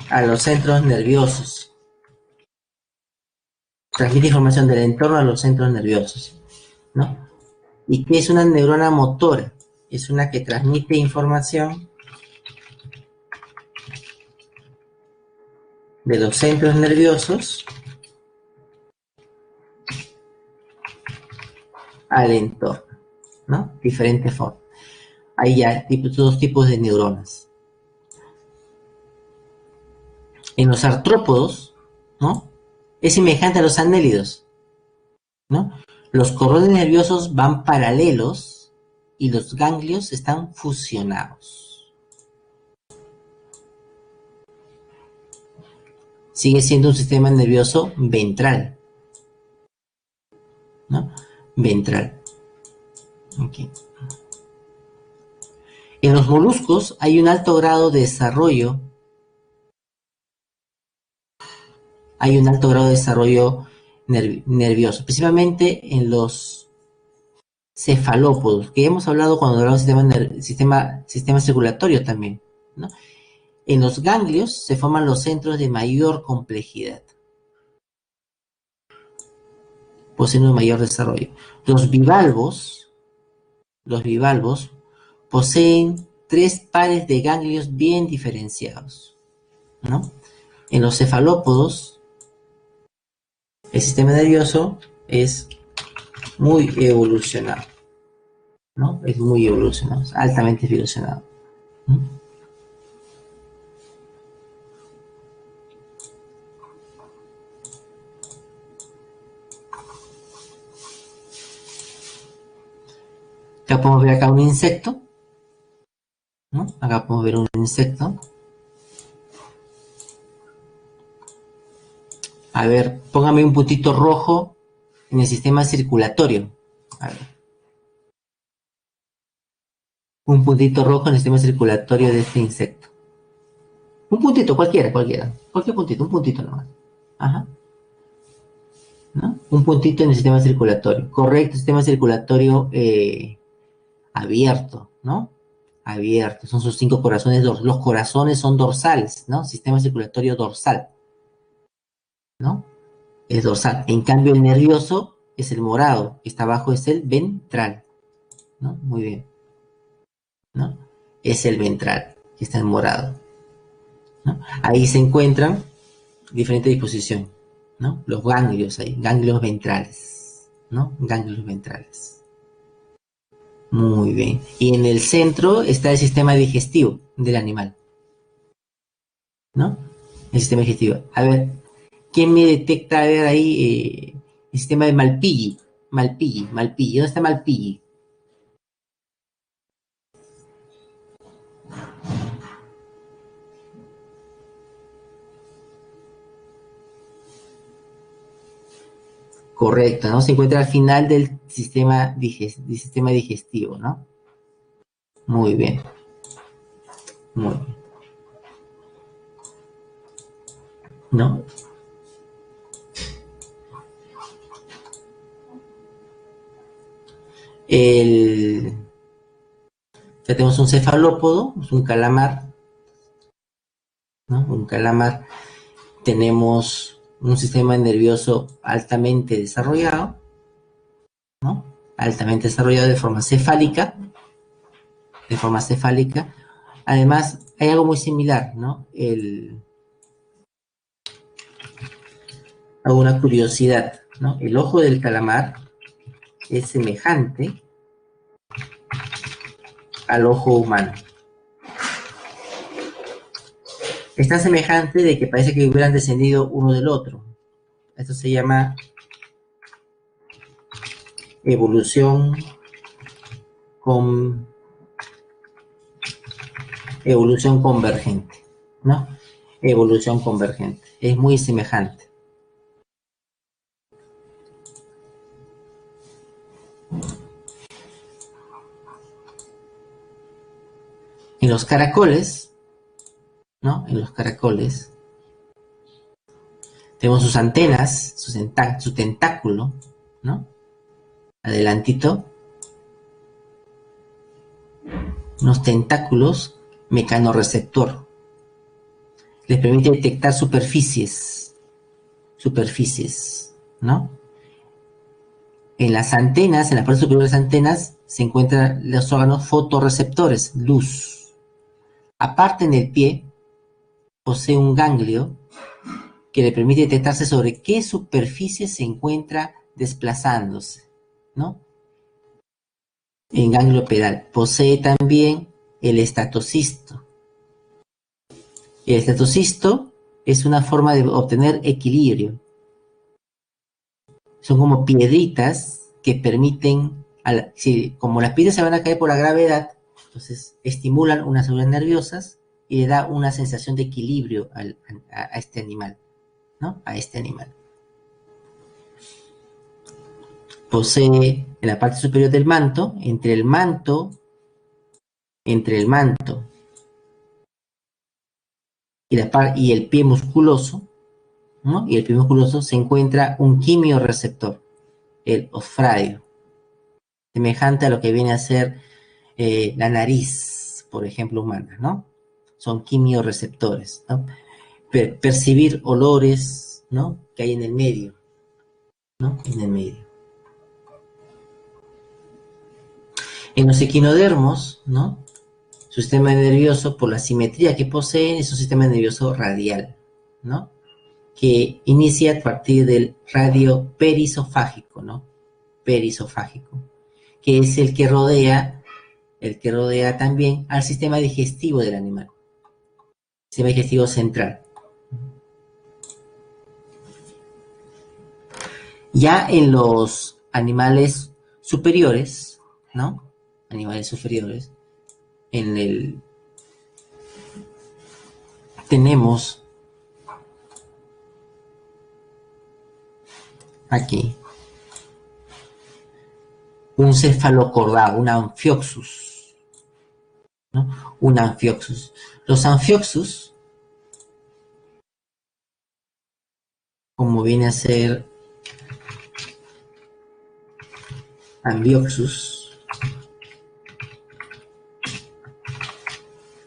a los centros nerviosos. Transmite información del entorno a los centros nerviosos, ¿no? ¿Y qué es una neurona motora? Es una que transmite información de los centros nerviosos al entorno, ¿no? Diferentes formas. Hay ya dos tipos de neuronas. En los artrópodos, ¿no? Es semejante a los anélidos, ¿no? Los cordones nerviosos van paralelos y los ganglios están fusionados. Sigue siendo un sistema nervioso ventral, ¿no? Ventral. Okay. En los moluscos hay un alto grado de desarrollo, nervioso, principalmente en los cefalópodos, que hemos hablado cuando hablamos del sistema circulatorio también, ¿no? En los ganglios se forman los centros de mayor complejidad, poseen un mayor desarrollo. Los bivalvos poseen tres pares de ganglios bien diferenciados, ¿no? En los cefalópodos, el sistema nervioso es muy evolucionado, ¿no? Es muy evolucionado, es altamente evolucionado, ¿no? Acá podemos ver acá un insecto, ¿no? Acá podemos ver un insecto. A ver, póngame un puntito rojo en el sistema circulatorio. A ver, un puntito rojo en el sistema circulatorio de este insecto. Un puntito, cualquiera. Cualquier puntito, un puntito nomás. Ajá. ¿No? Un puntito en el sistema circulatorio. Correcto, sistema circulatorio abierto, ¿no? Abierto. Son sus cinco corazones. Los corazones son dorsales, ¿no? Sistema circulatorio dorsal, ¿no? Es dorsal. En cambio, el nervioso es el morado. Que está abajo es el ventral, ¿no? Muy bien, ¿no? Es el ventral, que está en morado, ¿no? Ahí se encuentran diferente disposición, ¿no? Los ganglios ahí, ganglios ventrales, ¿no? Ganglios ventrales. Muy bien. Y en el centro está el sistema digestivo del animal, ¿no? El sistema digestivo. A ver, ¿quién me detecta? A ver ahí, el sistema de Malpighi. Malpighi. ¿Dónde está Malpighi? Correcto, ¿no? Se encuentra al final del sistema, sistema digestivo, ¿no? Muy bien, muy bien. ¿No? Ya tenemos un cefalópodo, un calamar, ¿no? Un calamar. Tenemos un sistema nervioso altamente desarrollado, ¿no? Altamente desarrollado de forma cefálica, de forma cefálica. Además, hay algo muy similar, ¿no? Una curiosidad, ¿no? El ojo del calamar es semejante al ojo humano. Es tan semejante de que parece que hubieran descendido uno del otro. Esto se llama evolución con evolución convergente, ¿no? Evolución convergente. Es muy semejante. En los caracoles, ¿no? En los caracoles tenemos sus antenas, su tentáculo, ¿no? Adelantito. Unos tentáculos mecanorreceptor. Les permite detectar superficies, ¿no? En las antenas, en la parte superior de las antenas, se encuentran los órganos fotorreceptores, luz. Aparte en el pie, posee un ganglio que le permite detectarse sobre qué superficie se encuentra desplazándose, ¿no? En ganglio pedal. Posee también el estatocisto. El estatocisto es una forma de obtener equilibrio. Son como piedritas que permiten, como las piedras se van a caer por la gravedad, entonces estimulan unas células nerviosas y le da una sensación de equilibrio a este animal, ¿no? A este animal. Posee en la parte superior del manto, entre el manto y el pie musculoso, ¿no? Y el pie musculoso se encuentra un quimiorreceptor, el osfradio, semejante a lo que viene a ser la nariz, por ejemplo, humana, ¿no? Son quimiorreceptores, ¿no? Percibir olores, ¿no? Que hay en el medio, ¿no? En el medio. En los equinodermos, ¿no? Su sistema nervioso, por la simetría que poseen, es un sistema nervioso radial, ¿no? Que inicia a partir del radio perisofágico, ¿no? Perisofágico, que es el que rodea también al sistema digestivo del animal, sistema digestivo central. Ya en los animales superiores, ¿no? Animales superiores, tenemos aquí un cefalocordado, un anfioxus, ¿no? Un anfioxus. Los anfioxus, como viene a ser ambioxus,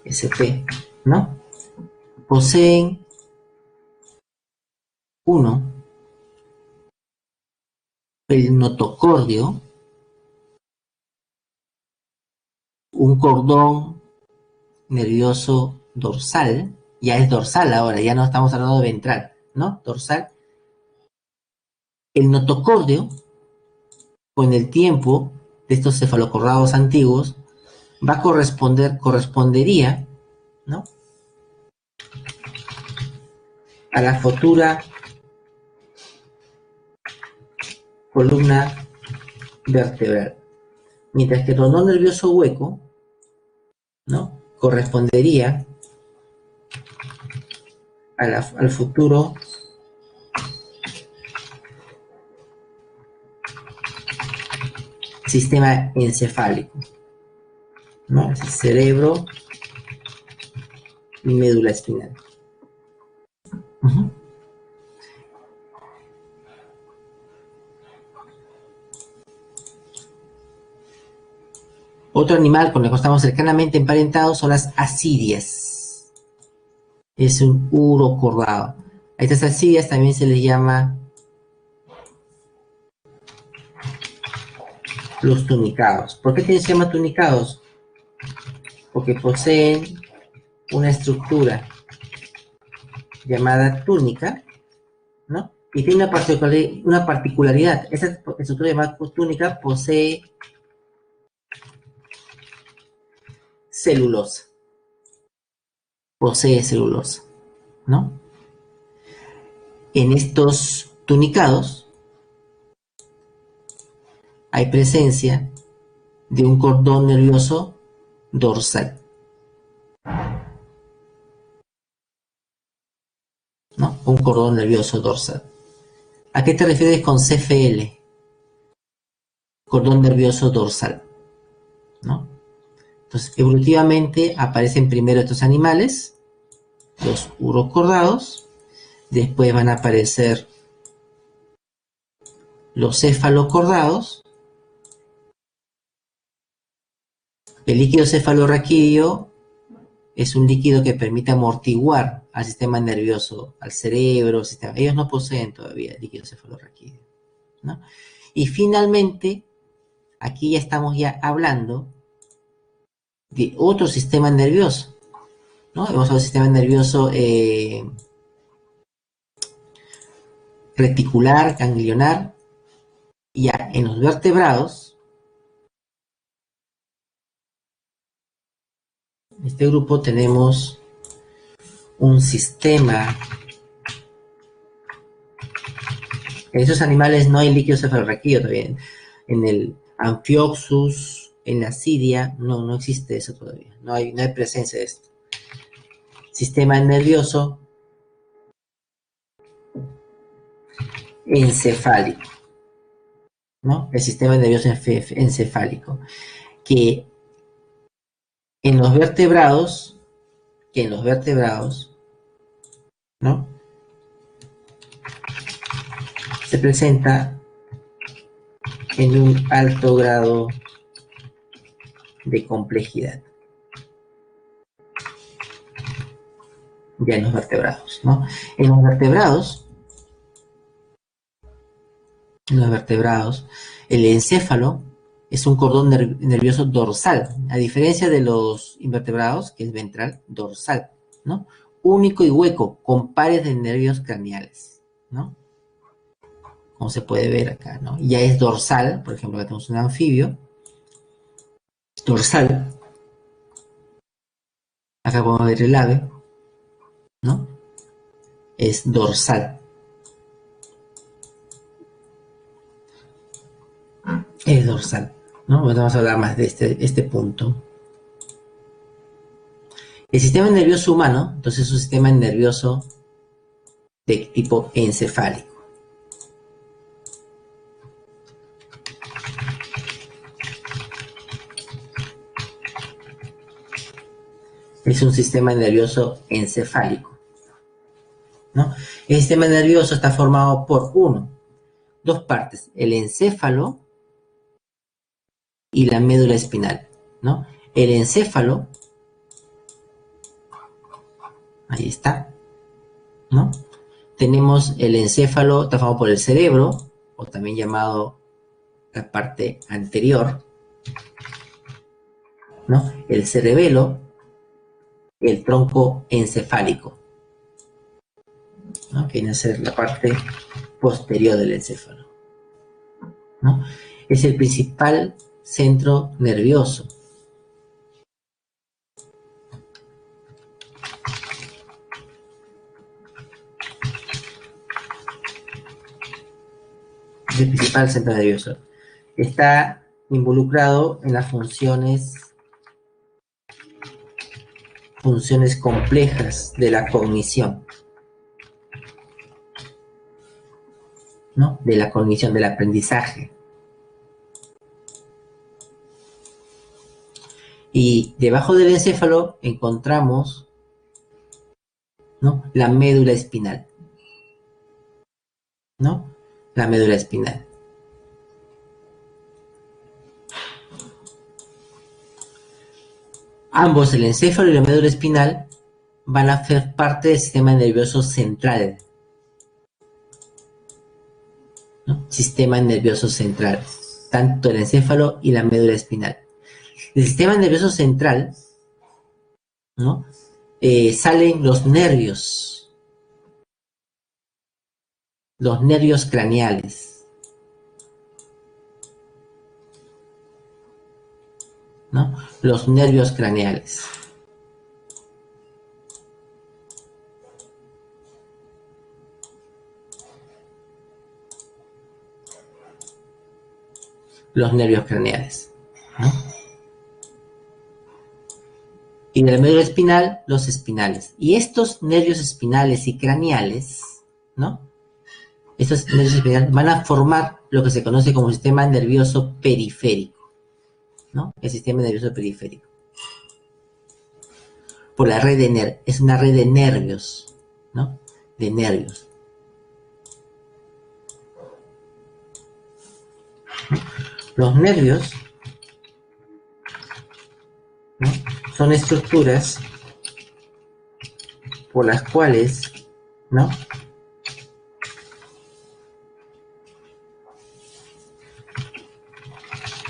SP, ¿no? Poseen uno, el notocordio, un cordón nervioso dorsal, ya es dorsal ahora, ya no estamos hablando de ventral, ¿no? Dorsal. El notocordio, con el tiempo de estos cefalocordados antiguos, correspondería, ¿no? A la futura columna vertebral. Mientras que el rondón nervioso hueco, ¿no? Correspondería al futuro sistema encefálico, ¿no? Es el cerebro y médula espinal. Otro animal con el que estamos cercanamente emparentados son las asidias. Es un urocordado. A estas asidias también se les llama los tunicados. ¿Por qué se llaman tunicados? Porque poseen una estructura llamada túnica, ¿no? Y tiene una particularidad. Esa estructura llamada túnica posee celulosa. Posee celulosa, ¿no? En estos tunicados hay presencia de un cordón nervioso dorsal, ¿no? Un cordón nervioso dorsal. ¿A qué te refieres con CFL? Cordón nervioso dorsal, ¿no? Entonces, evolutivamente aparecen primero estos animales, los urocordados, después van a aparecer los cefalocordados. El líquido cefalorraquídeo es un líquido que permite amortiguar al sistema nervioso, al cerebro, ellos no poseen todavía el líquido cefalorraquídeo, ¿no? Y finalmente, aquí ya estamos hablando de otro sistema nervioso, ¿no? Hemos hablado del sistema nervioso reticular, ganglionar, y ya en los vertebrados, en este grupo tenemos un sistema. En esos animales no hay líquido cefalorraquídeo todavía. En el Amphioxus, en la Asidia, no existe eso todavía. No hay presencia de esto. Sistema nervioso encefálico, ¿no? El sistema nervioso encefálico, que en los vertebrados, ¿no? Se presenta en un alto grado de complejidad. Ya en los vertebrados, ¿no? En los vertebrados, el encéfalo es un cordón nervioso dorsal, a diferencia de los invertebrados, que es ventral, dorsal, ¿no? Único y hueco, con pares de nervios craneales, ¿no? Como se puede ver acá, ¿no? Ya es dorsal, por ejemplo, acá tenemos un anfibio, dorsal, acá podemos ver el ave, ¿no? Es dorsal. Es dorsal, ¿no? Vamos a hablar más de este punto. El sistema nervioso humano, entonces, es un sistema nervioso de tipo encefálico. Es un sistema nervioso encefálico, ¿no? El sistema nervioso está formado por dos partes, el encéfalo y la médula espinal, ¿no? El encéfalo, ahí está, ¿no? Tenemos el encéfalo, está formado por el cerebro, o también llamado la parte anterior, ¿no? El cerebelo, el tronco encefálico, ¿no? Que viene a ser la parte posterior del encéfalo, ¿no? Es el principal centro nervioso. Es el principal centro nervioso. Está involucrado en las funciones complejas de la cognición, ¿no? De la cognición, del aprendizaje. Y debajo del encéfalo encontramos, ¿no?, la médula espinal, ¿no? La médula espinal. Ambos, el encéfalo y la médula espinal, van a ser parte del sistema nervioso central, ¿no? Sistema nervioso central, tanto el encéfalo y la médula espinal. Del sistema nervioso central, ¿no?, salen los nervios craneales, ¿no? Los nervios craneales. Los nervios craneales, ¿no? Y de la médula espinal, los espinales. Y estos nervios espinales y craneales, ¿no?, estos nervios espinales van a formar lo que se conoce como sistema nervioso periférico, ¿no? El sistema nervioso periférico. Por la red de es una red de nervios, ¿no? De nervios. Los nervios, ¿no?, son estructuras por las cuales, ¿no?,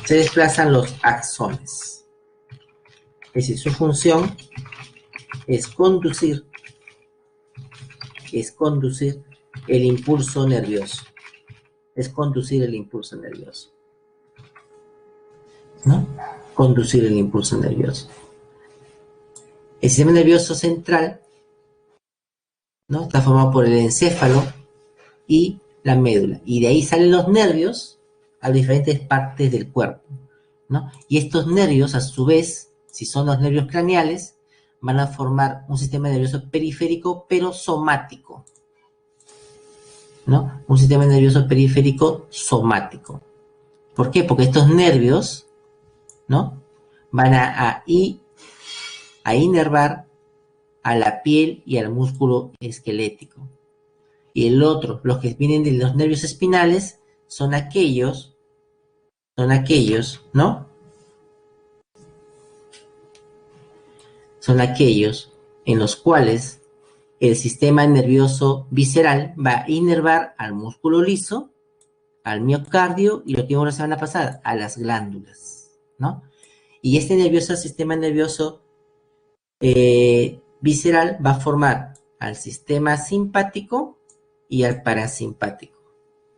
se desplazan los axones. Es decir, su función es conducir el impulso nervioso. Es conducir el impulso nervioso, ¿no? Conducir el impulso nervioso. El sistema nervioso central, ¿no?, está formado por el encéfalo y la médula. Y de ahí salen los nervios a diferentes partes del cuerpo, ¿no? Y estos nervios, a su vez, si son los nervios craneales, van a formar un sistema nervioso periférico, pero somático, ¿no? Un sistema nervioso periférico somático. ¿Por qué? Porque estos nervios, ¿no?, van a inervar a la piel y al músculo esquelético. Y el otro, los que vienen de los nervios espinales, son aquellos, ¿no? Son aquellos en los cuales el sistema nervioso visceral va a inervar al músculo liso, al miocardio y lo que vimos la semana pasada, a las glándulas, ¿no? Y este sistema nervioso visceral va a formar al sistema simpático y al parasimpático,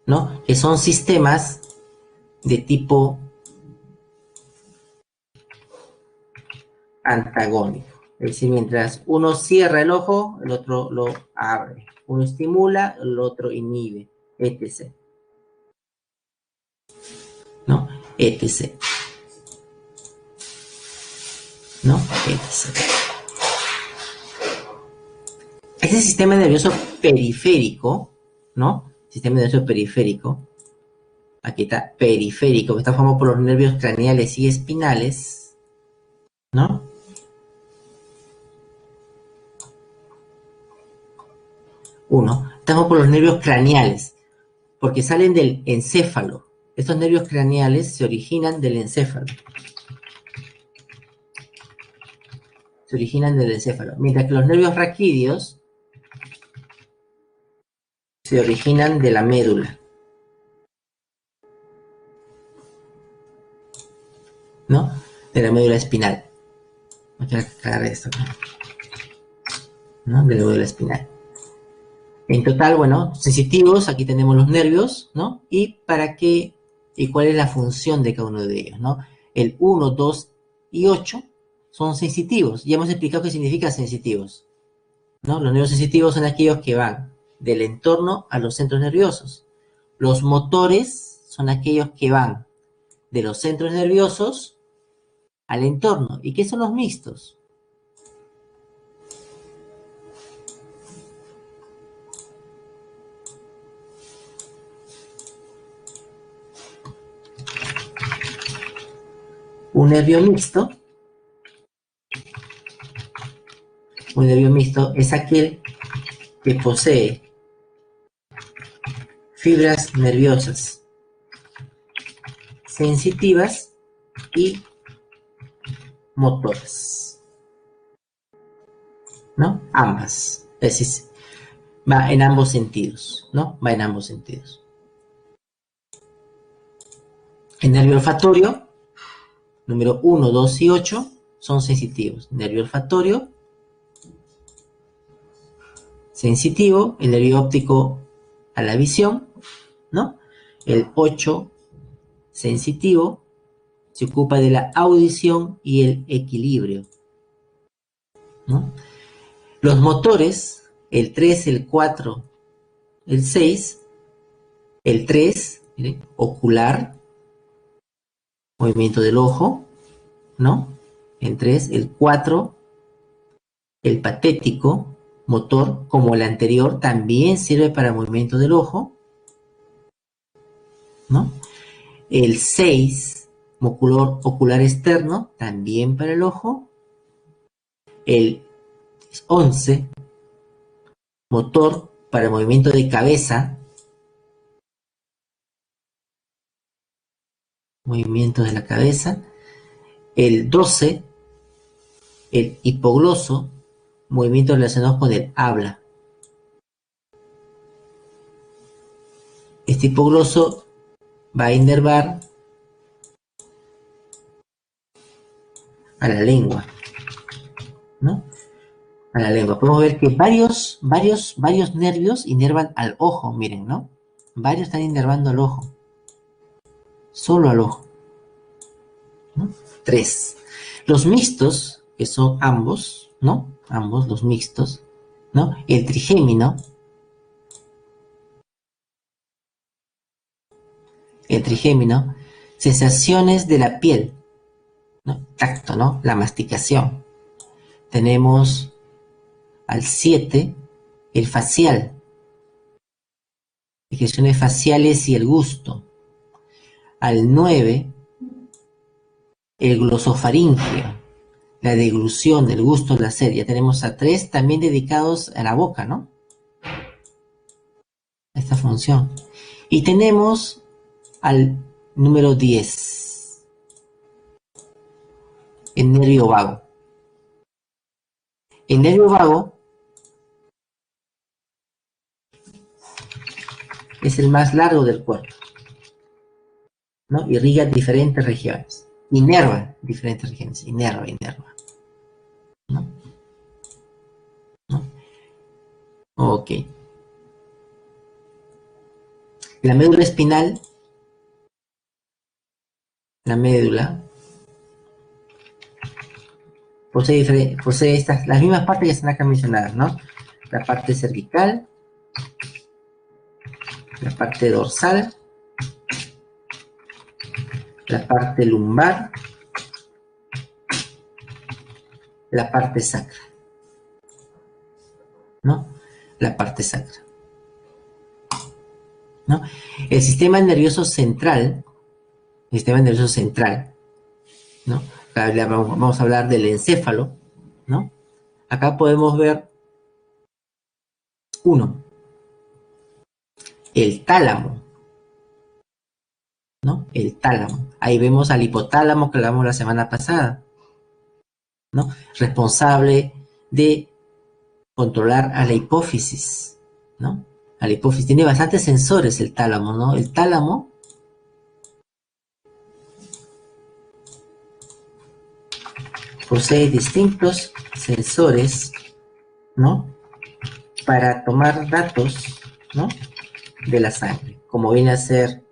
¿no? Que son sistemas de tipo antagónico. Es decir, mientras uno cierra el ojo, el otro lo abre. Uno estimula, el otro inhibe, etc. ¿No? Etc. ¿No? Etc. Ese sistema nervioso periférico, ¿no? Sistema nervioso periférico, aquí está, periférico, que está formado por los nervios craneales y espinales, ¿no? Uno, estamos por los nervios craneales, porque salen del encéfalo. Estos nervios craneales se originan del encéfalo. Se originan del encéfalo. Mientras que los nervios raquídeos se originan de la médula, ¿no? De la médula espinal. Voy a aclarar esto, ¿no? De la médula espinal. En total, bueno, sensitivos, aquí tenemos los nervios, ¿no? Y para qué, y cuál es la función de cada uno de ellos, ¿no? El 1, 2 y 8 son sensitivos. Ya hemos explicado qué significa sensitivos, ¿no? Los nervios sensitivos son aquellos que van del entorno a los centros nerviosos. Los motores son aquellos que van de los centros nerviosos al entorno. ¿Y qué son los mixtos? Un nervio mixto Un nervio mixto es aquel que posee fibras nerviosas sensitivas y motoras, ¿no? Ambas. Es decir, va en ambos sentidos, ¿no? Va en ambos sentidos. El nervio olfatorio, número 1, 2 y 8, son sensitivos. Nervio olfatorio, sensitivo. El nervio óptico a la visión, ¿no? El 8, sensitivo, se ocupa de la audición y el equilibrio, ¿no? Los motores, el 3, el 4, el 6, el 3, miren, ocular, movimiento del ojo, ¿no? El 3, el 4, el patético, motor, como el anterior, también sirve para movimiento del ojo, ¿no? El 6, ocular externo, también para el ojo. El 11, motor para movimiento de cabeza, movimiento de la cabeza. El 12, el hipogloso, movimientos relacionados con el habla. Este hipogloso va a inervar a la lengua, ¿no? A la lengua. Podemos ver que varios nervios inervan al ojo, miren, ¿no? Varios están inervando al ojo. Solo al ojo, ¿no? 3. Los mixtos, que son ambos, ¿no? Ambos, los mixtos, ¿no? El trigémino. El trigémino. Sensaciones de la piel, ¿no? Tacto, ¿no? La masticación. Tenemos al 7, el facial. Expresiones faciales y el gusto. Al 9, el glosofaringeo, la deglución, el gusto, el placer. Ya tenemos a 3 también dedicados a la boca, ¿no? A esta función. Y tenemos al número 10, el nervio vago. El nervio vago es el más largo del cuerpo, ¿no? Irriga diferentes regiones. Inerva diferentes regiones. Inerva. ¿No? ¿No? Ok. La médula espinal, la médula, posee las mismas partes que están acá mencionadas, ¿no? La parte cervical, la parte dorsal, la parte lumbar, la parte sacra, ¿no? La parte sacra, ¿no? El sistema nervioso central, ¿no? Acá vamos a hablar del encéfalo, ¿no? Acá podemos ver uno, el tálamo, ¿no? El tálamo. Ahí vemos al hipotálamo que hablamos la semana pasada, ¿no? Responsable de controlar a la hipófisis, ¿no? A la hipófisis. Tiene bastantes sensores el tálamo, ¿no? El tálamo posee distintos sensores, ¿no? Para tomar datos, ¿no? De la sangre, como viene a ser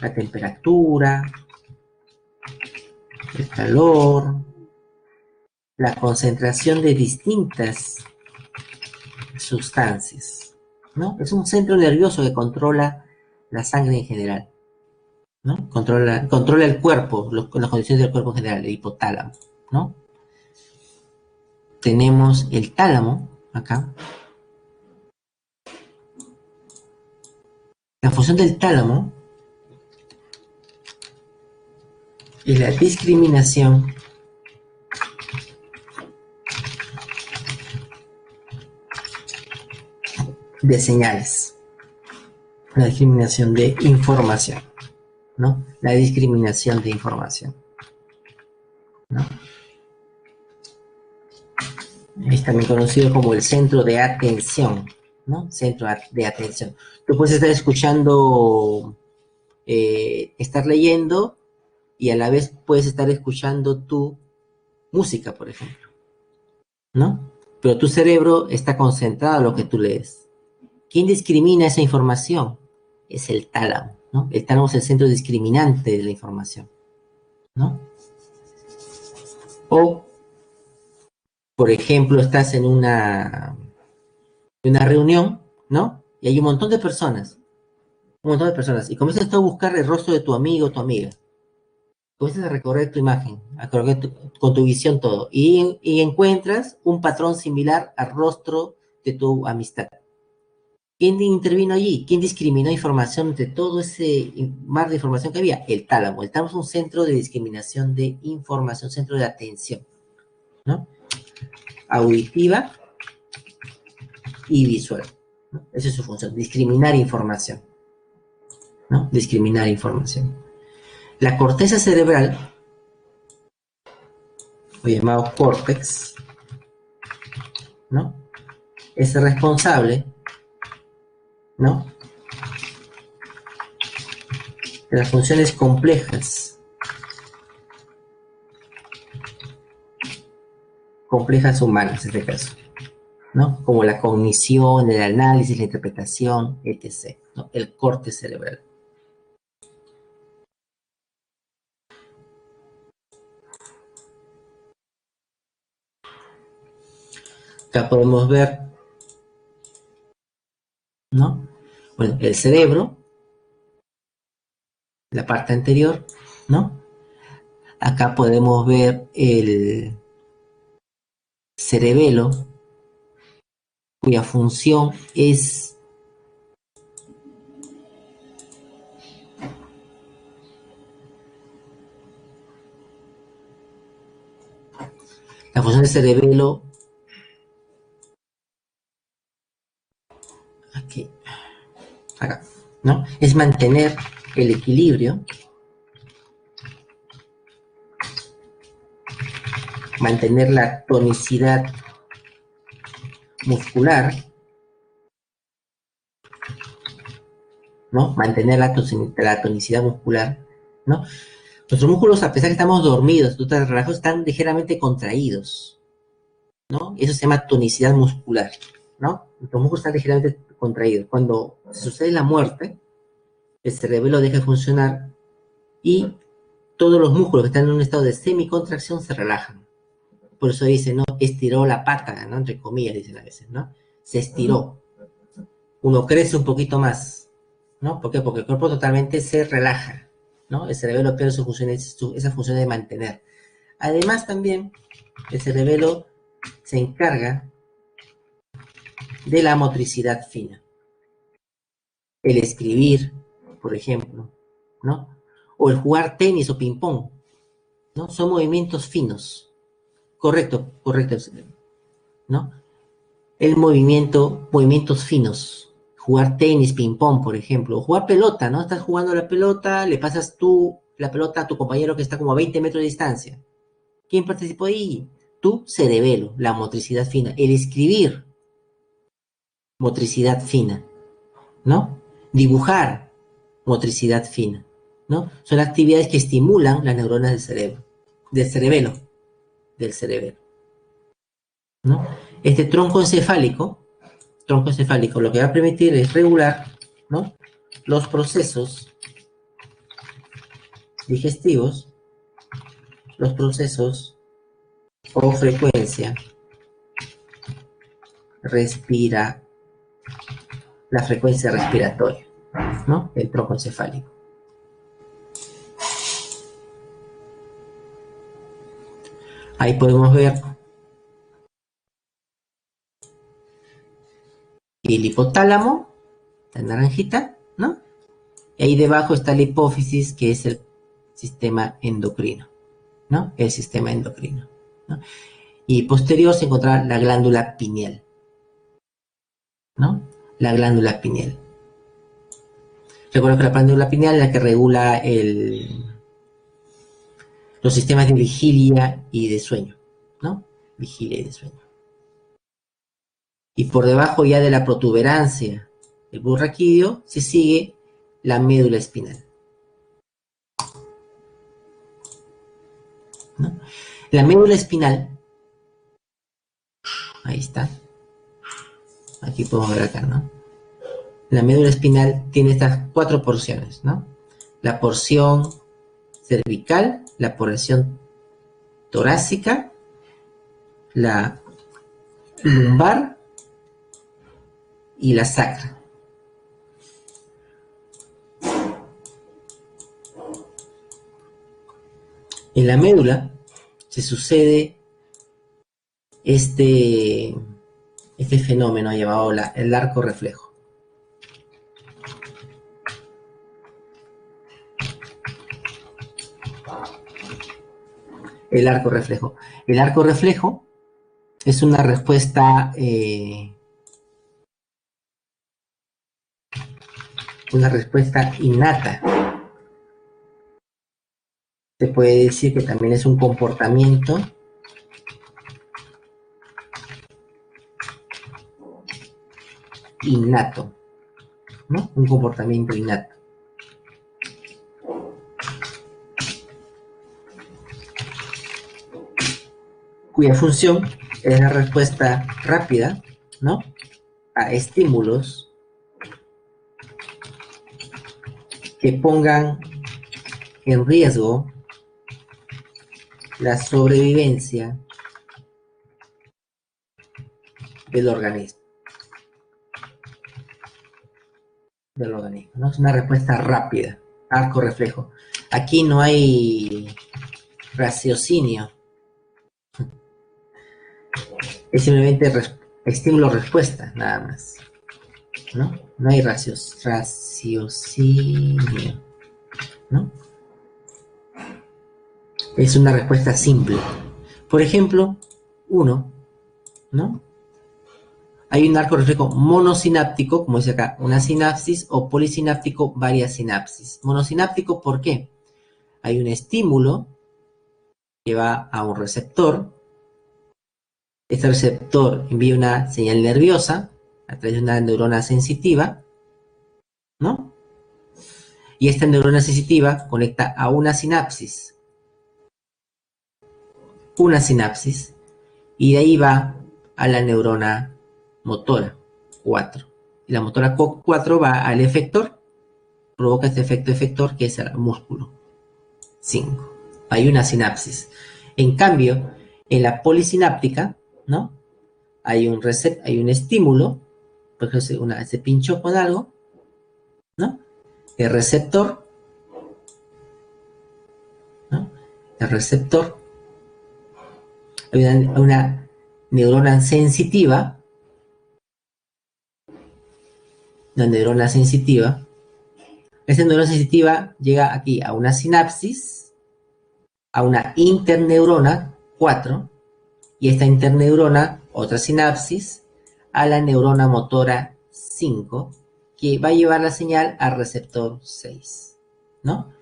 la temperatura, el calor, la concentración de distintas sustancias, ¿no? Es un centro nervioso que controla la sangre en general, ¿no? Controla el cuerpo, las condiciones del cuerpo en general, el hipotálamo, ¿no? Tenemos el tálamo, acá. La función del tálamo es la discriminación de señales. La discriminación de información, ¿no? La discriminación de información, ¿no? Es también conocido como el centro de atención, ¿no? Centro de atención. Tú puedes estar escuchando, estar leyendo y a la vez puedes estar escuchando tu música, por ejemplo, ¿no? Pero tu cerebro está concentrado en lo que tú lees. ¿Quién discrimina esa información? Es el tálamo, ¿no? El tálamo es el centro discriminante de la información, ¿no? O, por ejemplo, estás en una reunión, ¿no? Y hay un montón de personas, y comienzas tú a buscar el rostro de tu amigo o tu amiga. Comienzas a recorrer tu imagen, a recorrer con tu visión todo, y encuentras un patrón similar al rostro de tu amistad. ¿Quién intervino allí? ¿Quién discriminó información entre todo ese mar de información que había? El tálamo. El tálamo es un centro de discriminación de información, centro de atención, ¿no? Auditiva y visual, ¿no? Esa es su función, discriminar información, ¿no? Discriminar información. La corteza cerebral, o llamado córtex, ¿no? Es responsable, ¿no? De las funciones complejas humanas, en este caso, ¿no? Como la cognición, el análisis, la interpretación, etc., ¿no? El corte cerebral. Acá podemos ver, ¿no? Bueno, el cerebro, la parte anterior, ¿no? Acá podemos ver el cerebelo, cuya función es la función del cerebelo, aquí, acá, ¿no? Es mantener el equilibrio, mantener la tonicidad muscular, ¿no? Mantener la tonicidad muscular, ¿no? Nuestros músculos, a pesar de que estamos dormidos, relajados, están ligeramente contraídos, ¿no? Eso se llama tonicidad muscular, ¿no? Nuestros músculos están ligeramente contraídos. Cuando sucede la muerte, el cerebelo deja de funcionar y todos los músculos que están en un estado de semicontracción se relajan. Por eso dicen, ¿no? Estiró la pata, ¿no? Entre comillas, dicen a veces, ¿no? Se estiró. Uno crece un poquito más, ¿no? ¿Por qué? Porque el cuerpo totalmente se relaja, ¿no? El cerebelo pierde su función, esa función de mantener. Además, también, el cerebelo se encarga de la motricidad fina. El escribir, por ejemplo, ¿no? O el jugar tenis o ping-pong, ¿no? Son movimientos finos. Correcto, correcto, ¿no? Movimientos finos. Jugar tenis, ping-pong, por ejemplo. O jugar pelota, ¿no? Estás jugando la pelota, le pasas tú la pelota a tu compañero que está como a 20 metros de distancia. ¿Quién participó ahí? Tu cerebelo, la motricidad fina. El escribir, motricidad fina, ¿no? Dibujar, motricidad fina, ¿no? Son actividades que estimulan las neuronas del cerebro, del cerebelo, ¿no? Este tronco encefálico, lo que va a permitir es regular, ¿no? Los procesos digestivos, los procesos o frecuencia la frecuencia respiratoria, ¿no? El tronco encefálico. Ahí podemos ver el hipotálamo, la naranjita, ¿no? Y ahí debajo está la hipófisis, que es el sistema endocrino, ¿no? El sistema endocrino, ¿no? Y posterior se encontrará la glándula pineal, ¿no? la glándula pineal. Recuerda que la glándula pineal es la que regula los sistemas de vigilia y de sueño, ¿no? Vigilia y de sueño. Y por debajo ya de la protuberancia del bulbo raquídeo se sigue la médula espinal, ¿no? La médula espinal, ahí está, aquí podemos ver acá, ¿no? La médula espinal tiene estas 4 porciones, ¿no? La porción cervical, la porción torácica, la lumbar y la sacra. En la médula se sucede este fenómeno llamado el arco reflejo. El arco reflejo. El arco reflejo es una respuesta innata. Se puede decir que también es un comportamiento innato, ¿no? Un comportamiento innato. Cuya función es la respuesta rápida, ¿no? A estímulos que pongan en riesgo la sobrevivencia del organismo. ¿No? Es una respuesta rápida, arco reflejo. Aquí no hay raciocinio. Es simplemente estímulo-respuesta, nada más. ¿No? No hay raciocinio, ¿no? Es una respuesta simple. Por ejemplo, uno, ¿no? Hay un arco reflejo monosináptico, como dice acá, una sinapsis, o polisináptico, varias sinapsis. Monosináptico, ¿por qué? Hay un estímulo que va a un receptor. Este receptor envía una señal nerviosa a través de una neurona sensitiva, ¿no? Y esta neurona sensitiva conecta a una sinapsis, y de ahí va a la neurona motora 4. Y la motora 4 va al efector, provoca este efecto efector que es el músculo 5. Hay una sinapsis. En cambio, en la polisináptica, ¿no? Hay un estímulo, por ejemplo, se pinchó con algo, ¿no? El receptor, ¿no? El receptor, hay una neurona sensitiva, esta neurona sensitiva llega aquí a una sinapsis, a una interneurona 4, y esta interneurona, otra sinapsis, a la neurona motora 5, que va a llevar la señal al receptor 6, ¿no?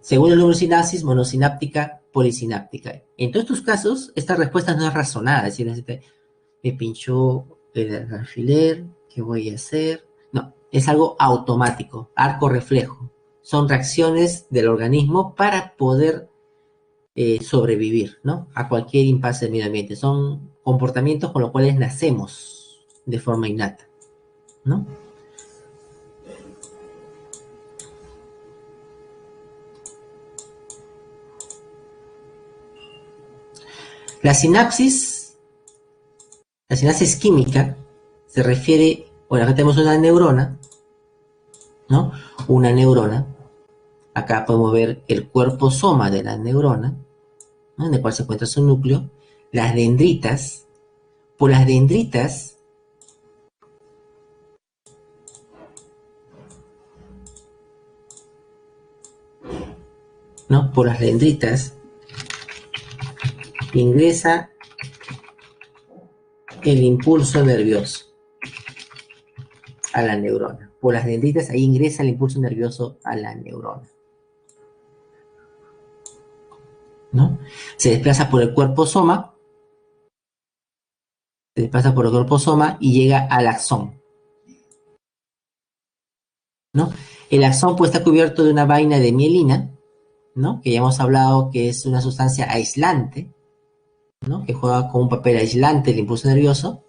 Según el número de sinapsis, monosináptica, polisináptica. En todos estos casos, esta respuesta no es razonada, es decir, me pinchó el alfiler, ¿qué voy a hacer? No, es algo automático, arco reflejo. Son reacciones del organismo para poder sobrevivir, ¿no? A cualquier impasse del medio ambiente. Son comportamientos con los cuales nacemos de forma innata, ¿no? La sinapsis química se refiere, bueno, acá tenemos una neurona, ¿no? Una neurona. Acá podemos ver el cuerpo soma de la neurona, ¿no? En el cual se encuentra su núcleo. Las dendritas. Por las dendritas, ¿no? Por las dendritas ingresa el impulso nervioso a la neurona. Por las dendritas, ahí ingresa el impulso nervioso a la neurona, ¿no? Se desplaza por el cuerpo soma, y llega al axón, ¿no? El axón pues está cubierto de una vaina de mielina, ¿no? Que ya hemos hablado que es una sustancia aislante, ¿no? Que juega con un papel aislante el impulso nervioso,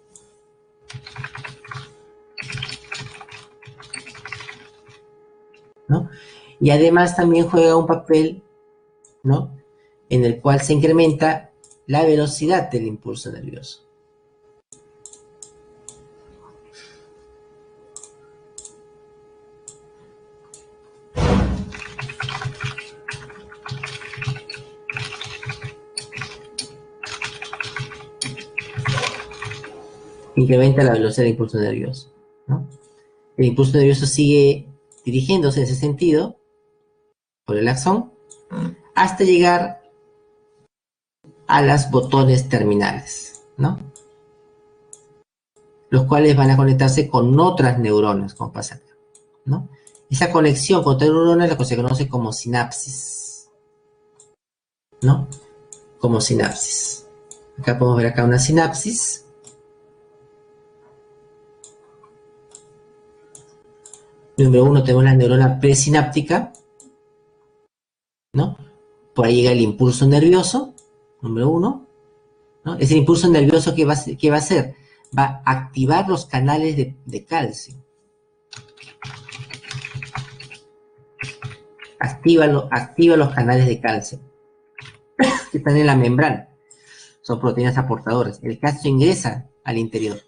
¿no? Y además también juega un papel, ¿no? En el cual se incrementa la velocidad del impulso nervioso. Incrementa la velocidad del impulso nervioso, ¿no? El impulso nervioso sigue dirigiéndose en ese sentido por el axón hasta llegar a los botones terminales, ¿no? Los cuales van a conectarse con otras neuronas, como pasa acá, ¿no? Esa conexión con otras neuronas es la que se conoce como sinapsis, ¿no? Como sinapsis. Acá podemos ver acá una sinapsis. Número 1 tenemos la neurona presináptica, ¿no? Por ahí llega el impulso nervioso, número 1, ¿no? Es el impulso nervioso que va a hacer, va a activar los canales de calcio. Activa los canales de calcio que están en la membrana. Son proteínas aportadoras. El calcio ingresa al interior,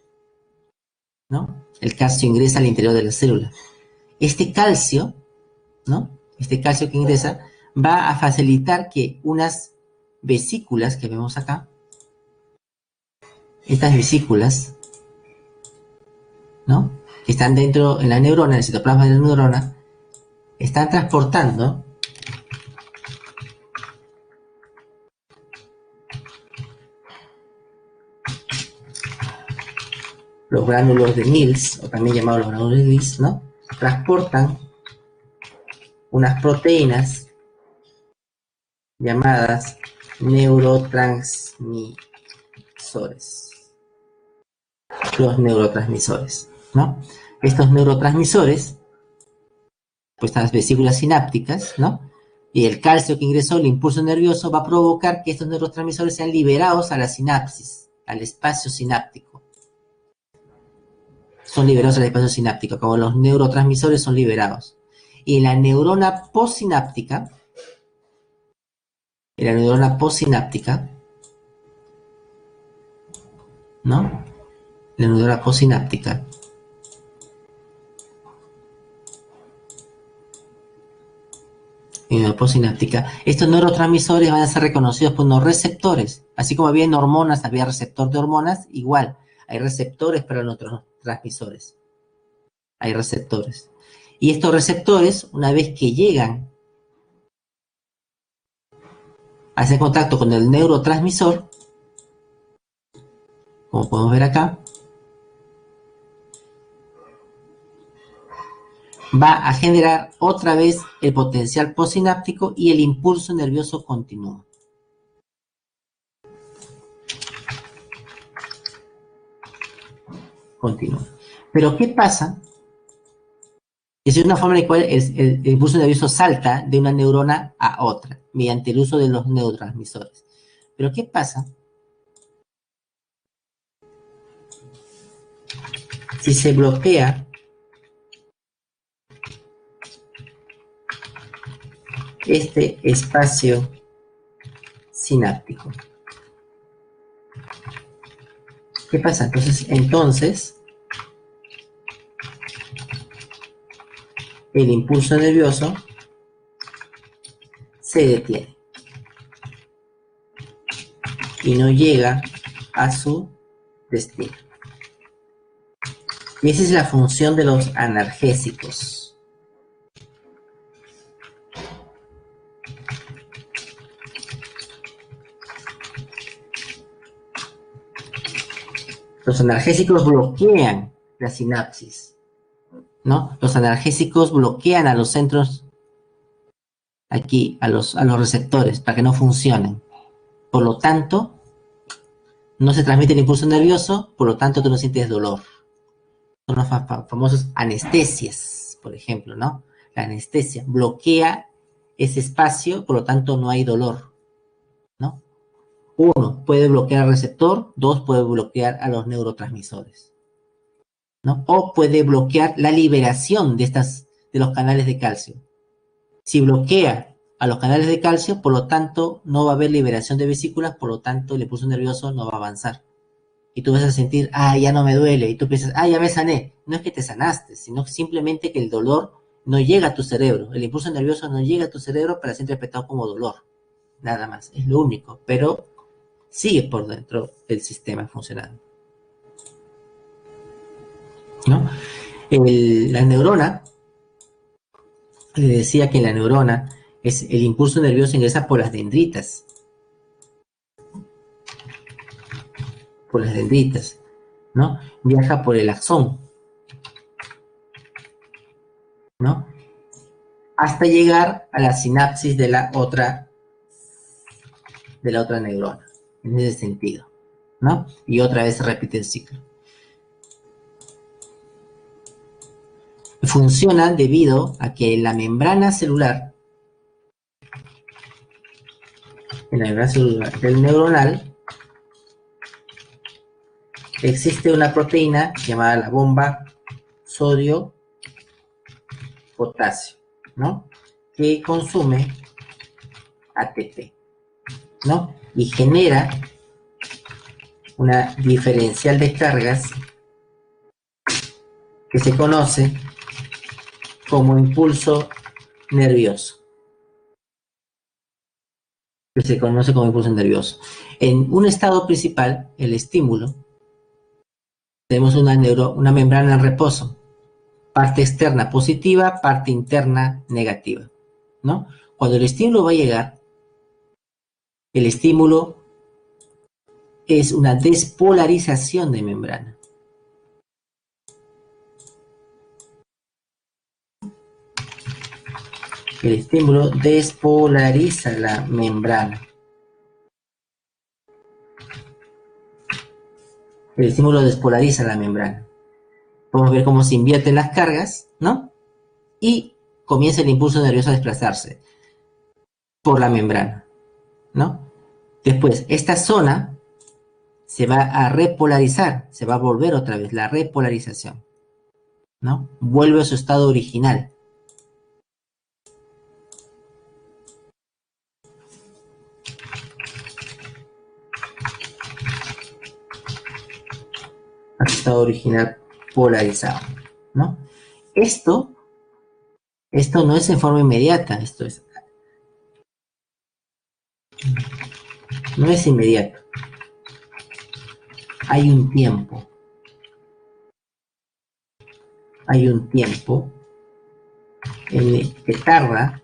¿no? El calcio ingresa al interior de la célula. Este calcio, ¿no? Este calcio que ingresa va a facilitar que unas vesículas que vemos acá, estas vesículas, ¿no? Que están dentro en la neurona, en el citoplasma de la neurona, están transportando los gránulos de Mills, o también llamados los gránulos de Mills, ¿no? Transportan unas proteínas llamadas neurotransmisores. Los neurotransmisores, ¿no? Estos neurotransmisores, pues estas vesículas sinápticas, ¿no? Y el calcio que ingresó, el impulso nervioso, va a provocar que estos neurotransmisores sean liberados a la sinapsis, al espacio sináptico. Son liberados al espacio sináptico, como los neurotransmisores son liberados. Y en la neurona postsináptica, ¿no? La neurona postsináptica, estos neurotransmisores van a ser reconocidos por unos receptores. Así como había en hormonas, había receptor de hormonas, igual, hay receptores para los neurotransmisores. Hay receptores. Y estos receptores, una vez que llegan a hacer contacto con el neurotransmisor, como podemos ver acá, va a generar otra vez el potencial postsináptico y el impulso nervioso continuo. Pero ¿qué pasa? Es una forma en la cual el impulso nervioso salta de una neurona a otra, mediante el uso de los neurotransmisores. Pero ¿qué pasa si se bloquea este espacio sináptico? ¿Qué pasa? Entonces, el impulso nervioso se detiene y no llega a su destino. Y esa es la función de los analgésicos. Los analgésicos bloquean la sinapsis, ¿no? Los analgésicos bloquean a los centros aquí, a los receptores, para que no funcionen. Por lo tanto, no se transmite el impulso nervioso, por lo tanto, tú no sientes dolor. Son los famosos anestesias, por ejemplo, ¿no? La anestesia bloquea ese espacio, por lo tanto, no hay dolor, ¿no? Uno, puede bloquear al receptor. Dos, puede bloquear a los neurotransmisores, ¿no? O puede bloquear la liberación de los canales de calcio. Si bloquea a los canales de calcio, por lo tanto, no va a haber liberación de vesículas, por lo tanto, el impulso nervioso no va a avanzar. Y tú vas a sentir, ya no me duele, y tú piensas, ya me sané. No es que te sanaste, sino simplemente que el dolor no llega a tu cerebro, el impulso nervioso no llega a tu cerebro para ser interpretado como dolor, nada más, es lo único, pero sigue por dentro del sistema funcionando, ¿no? La neurona, le decía que la neurona, el impulso nervioso ingresa por las dendritas, ¿no? Viaja por el axón, ¿no? Hasta llegar a la sinapsis de la otra neurona, en ese sentido, ¿no? Y otra vez se repite el ciclo. Funciona debido a que en la membrana celular del neuronal existe una proteína llamada la bomba sodio-potasio, ¿no? Que consume ATP, ¿no? Y genera una diferencial de cargas que se conoce como impulso nervioso. En un estado principal, el estímulo, tenemos una membrana en reposo, parte externa positiva, parte interna negativa, ¿no? Cuando el estímulo va a llegar, el estímulo es una despolarización de membrana. El estímulo despolariza la membrana. El estímulo despolariza la membrana. Podemos ver cómo se invierten las cargas, ¿no? Y comienza el impulso nervioso a desplazarse por la membrana, ¿no? Después, esta zona se va a repolarizar, se va a volver otra vez la repolarización, ¿no? Vuelve a su estado original. A su estado original polarizado, ¿no? Esto no es en forma inmediata, no es inmediato. Hay un tiempo en el que tarda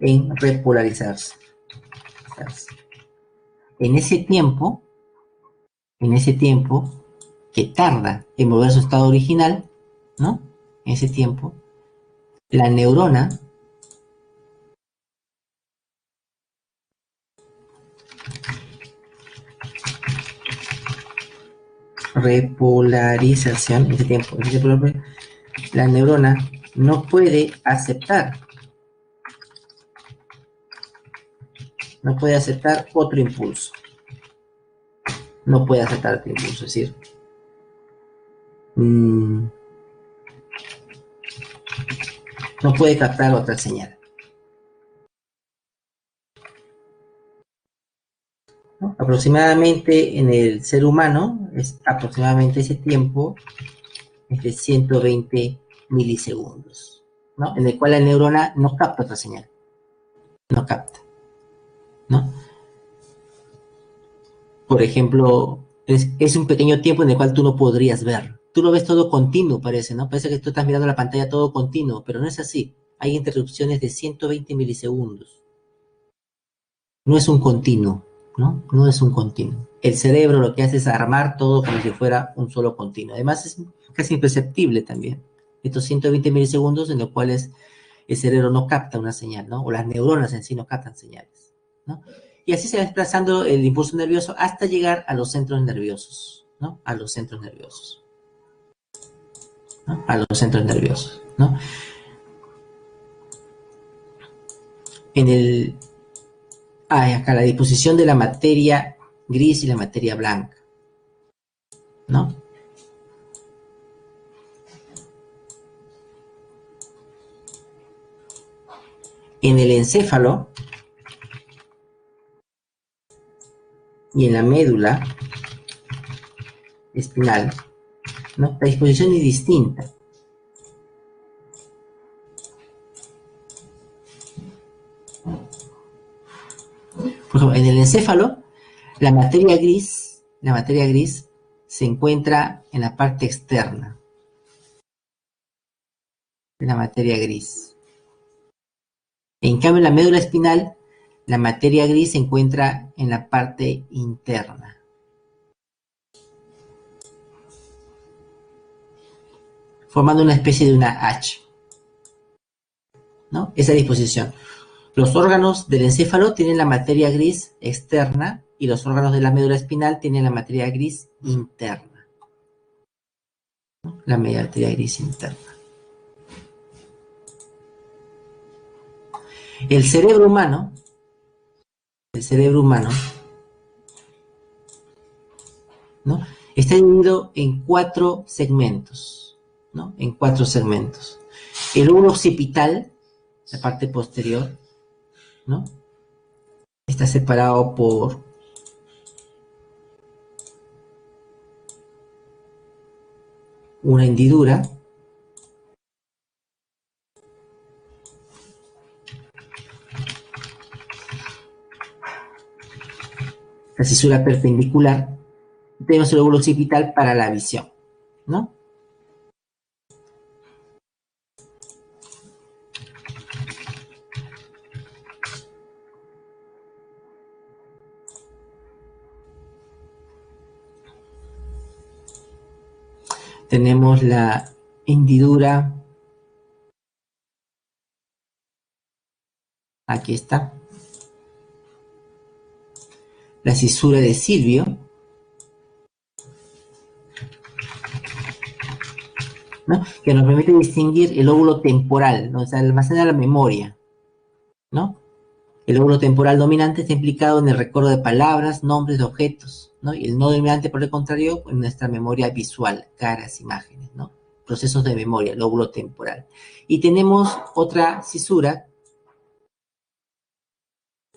en repolarizarse. En ese tiempo que tarda en volver a su estado original, ¿no? En ese tiempo, la neurona repolarización, la neurona no puede aceptar otro impulso. No puede aceptar otro impulso, es decir, no puede captar otra señal, ¿no? Aproximadamente en el ser humano, aproximadamente ese tiempo es de 120 milisegundos, ¿no? En el cual la neurona no capta otra señal, no capta, ¿no? Por ejemplo, es un pequeño tiempo en el cual tú no podrías ver. Tú lo ves todo continuo, parece, ¿no? Parece que tú estás mirando la pantalla todo continuo, pero no es así. Hay interrupciones de 120 milisegundos. No es un continuo, ¿no? No es un continuo. El cerebro lo que hace es armar todo como si fuera un solo continuo. Además, casi imperceptible también. Estos 120 milisegundos en los cuales el cerebro no capta una señal, ¿no? O las neuronas en sí no captan señales, ¿no? Y así se va desplazando el impulso nervioso hasta llegar a los centros nerviosos, ¿no? A los centros nerviosos, ¿no? A los centros nerviosos, ¿no? En el... acá la disposición de la materia gris y la materia blanca, ¿no? En el encéfalo y en la médula espinal, ¿no? La disposición es distinta. Por ejemplo, en el encéfalo, la materia gris se encuentra en la parte externa de la materia gris. En cambio, en la médula espinal, la materia gris se encuentra en la parte interna. Formando una especie de una H, ¿no? Esa disposición. Los órganos del encéfalo tienen la materia gris externa y los órganos de la médula espinal tienen la materia gris interna, ¿no? La materia gris interna. El cerebro humano, ¿no? Está dividido en 4 segmentos, ¿no? En 4 segmentos. El lóbulo occipital, la parte posterior, ¿no? Está separado por una hendidura. La cisura perpendicular. Tenemos el lóbulo occipital para la visión, ¿no? Tenemos la hendidura. Aquí está. La cisura de Silvio, ¿no? Que nos permite distinguir el lóbulo temporal, ¿no? O sea, almacena la memoria, ¿no? El lóbulo temporal dominante está implicado en el recuerdo de palabras, nombres de objetos, ¿no? Y el no dominante, por el contrario, en nuestra memoria visual, caras, imágenes, ¿no? Procesos de memoria, lóbulo temporal. Y tenemos otra cisura,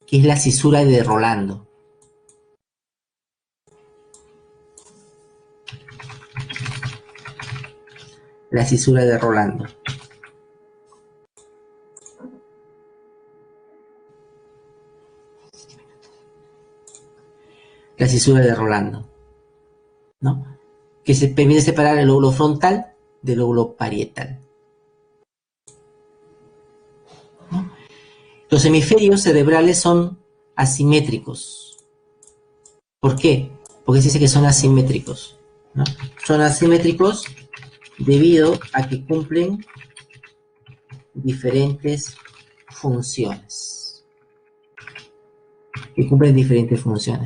que es la cisura de Rolando. La cisura de Rolando. La cisura de Rolando, ¿no? Que se permite separar el lóbulo frontal del lóbulo parietal, ¿no? Los hemisferios cerebrales son asimétricos. ¿Por qué? Porque se dice que son asimétricos, ¿no? Son asimétricos debido a que cumplen diferentes funciones.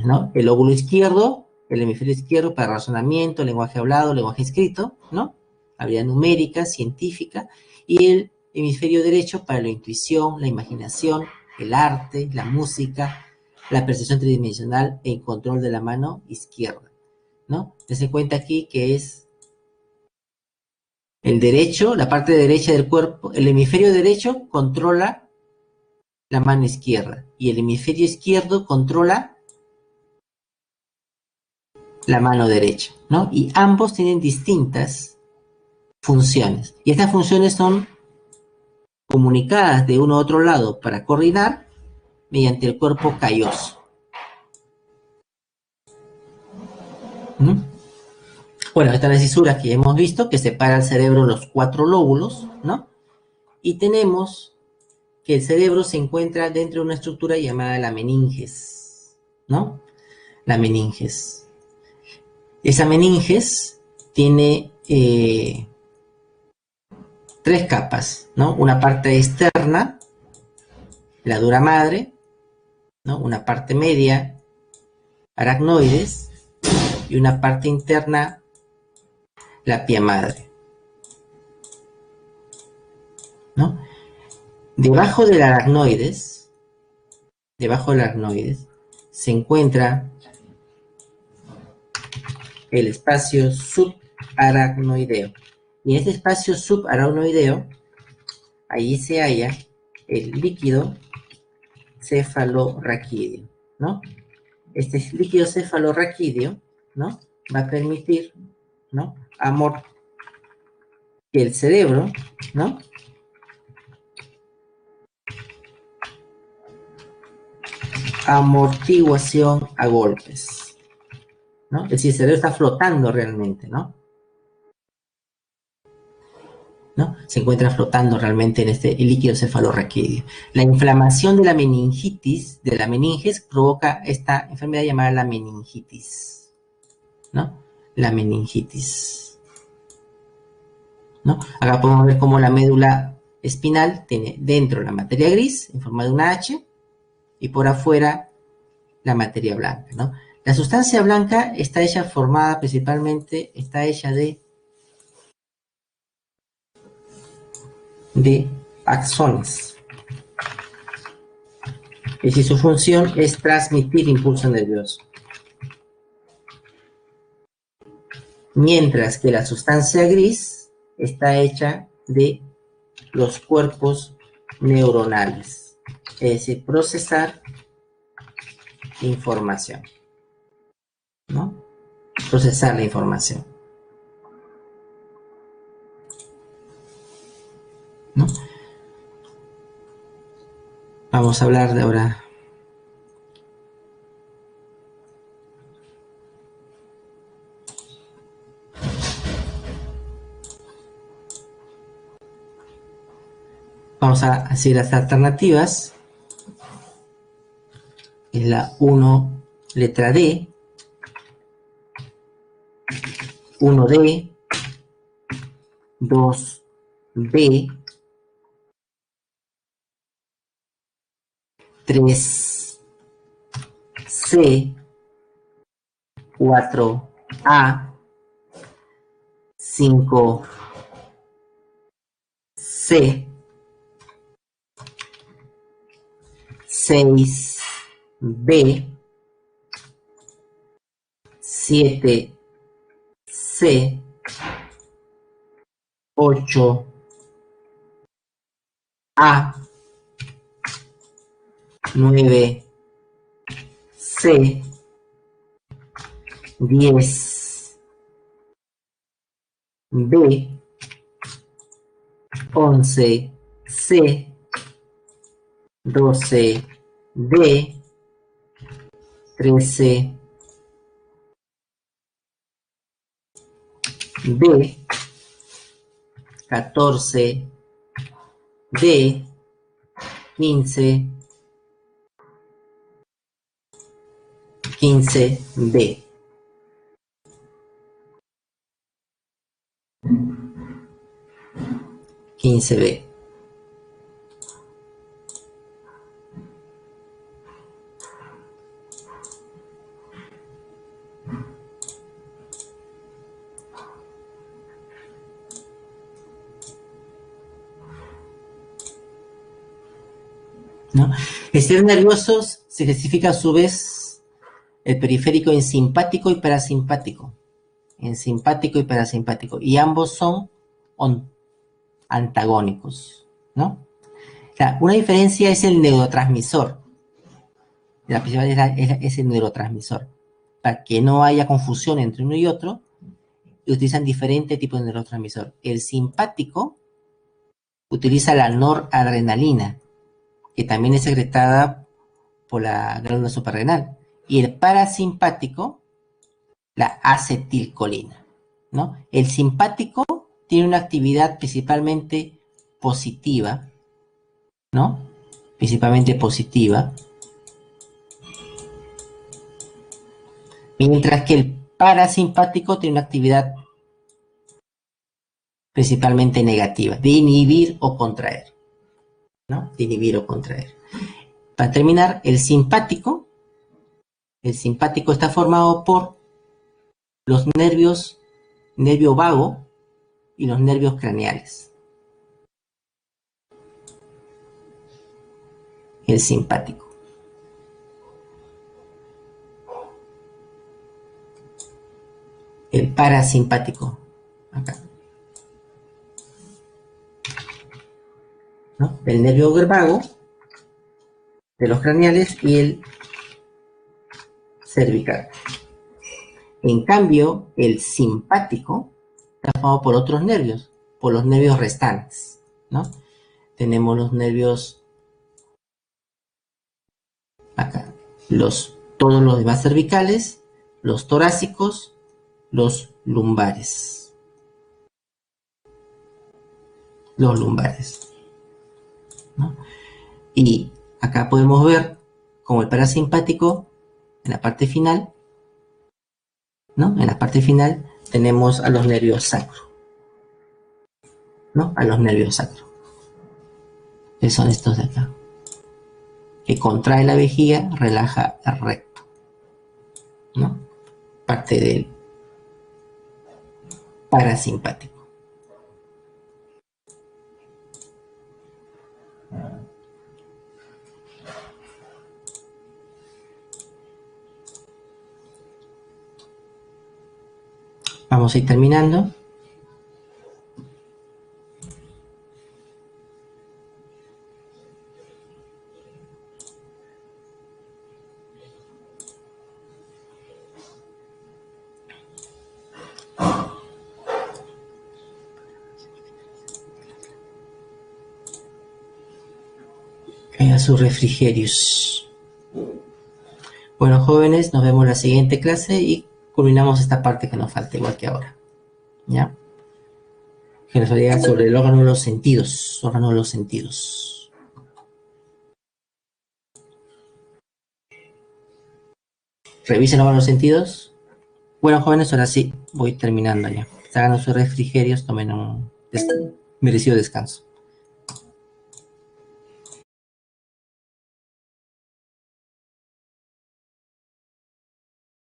¿No? El lóbulo izquierdo, el hemisferio izquierdo para razonamiento, lenguaje hablado, lenguaje escrito, ¿no? Habilidad numérica, científica, y el hemisferio derecho para la intuición, la imaginación, el arte, la música, la percepción tridimensional e el control de la mano izquierda, ¿no? Dense cuenta aquí que es el derecho, la parte derecha del cuerpo, el hemisferio derecho controla la mano izquierda y el hemisferio izquierdo controla la mano derecha, ¿no? Y ambos tienen distintas funciones. Y estas funciones son comunicadas de uno a otro lado para coordinar mediante el cuerpo calloso. ¿Mm? Bueno, esta es la cisura que hemos visto, que separa el cerebro en los 4 lóbulos, ¿no? Y tenemos que el cerebro se encuentra dentro de una estructura llamada la meninges, ¿no? La meninges. Esa meninges tiene tres capas, ¿no? Una parte externa, la dura madre, ¿no? Una parte media, aracnoides, y una parte interna, la pia madre, ¿no? Debajo del aracnoides, se encuentra el espacio subaracnoideo. Y en este espacio subaracnoideo, allí se halla el líquido cefalorraquídeo, ¿no? Este líquido cefalorraquídeo, ¿no? Va a permitir, ¿no? Que el cerebro, ¿no? Amortiguación a golpes, ¿no? Es decir, el cerebro está flotando realmente, ¿no? ¿No? Se encuentra flotando realmente en este líquido cefalorraquídeo. La inflamación de la meningitis, de la meninges, provoca esta enfermedad llamada la meningitis, ¿no? La meningitis, ¿no? Acá podemos ver cómo la médula espinal tiene dentro la materia gris en forma de una H y por afuera la materia blanca, ¿no? La sustancia blanca está formada principalmente, está hecha de axones. Es decir, su función es transmitir impulso nervioso. Mientras que la sustancia gris está hecha de los cuerpos neuronales. Es decir, procesar información, ¿no? Procesar la información, ¿no? Vamos a hablar de ahora. Vamos a hacer las alternativas. Es la 1, letra D, 1D, 2B, 3C, 4A, 5C, 6B, 7C, 8A, 9C, 10B, 11C, 12D, 13D, 14D, 15B. ¿No? El sistema nervioso se clasifica a su vez el periférico en simpático y parasimpático. En simpático y parasimpático. Y ambos son antagónicos, ¿no? O sea, una diferencia es el neurotransmisor. La principal es el neurotransmisor. Para que no haya confusión entre uno y otro, utilizan diferentes tipos de neurotransmisor. El simpático utiliza la noradrenalina, que también es secretada por la glándula suprarrenal. Y el parasimpático, la acetilcolina, ¿no? El simpático tiene una actividad principalmente positiva, ¿no? Principalmente positiva. Mientras que el parasimpático tiene una actividad principalmente negativa, de inhibir o contraer, ¿no? De inhibir o contraer. Para terminar, el simpático está formado por los nervios, nervio vago y los nervios craneales. El simpático. El parasimpático, acá, ¿no? El nervio vago de los craneales y el cervical. En cambio, el simpático está formado por otros nervios, por los nervios restantes, ¿no? Tenemos los nervios acá, todos los demás cervicales, los torácicos, los lumbares. Los lumbares, ¿no? Y acá podemos ver como el parasimpático, en la parte final, ¿no? En la parte final tenemos a los nervios sacros, ¿no? A los nervios sacros, que son estos de acá, que contrae la vejiga, relaja el recto, ¿no? Parte del parasimpático. Vamos a ir terminando. A sus refrigerios. Bueno, jóvenes, nos vemos en la siguiente clase y culminamos esta parte que nos falta, igual que ahora. ¿Ya? Que nos olvida sobre el órgano de los sentidos. Órgano de los sentidos. Revisen el órgano de los sentidos. Bueno, jóvenes, ahora sí, voy terminando ya. Hagan sus refrigerios, tomen un merecido descanso.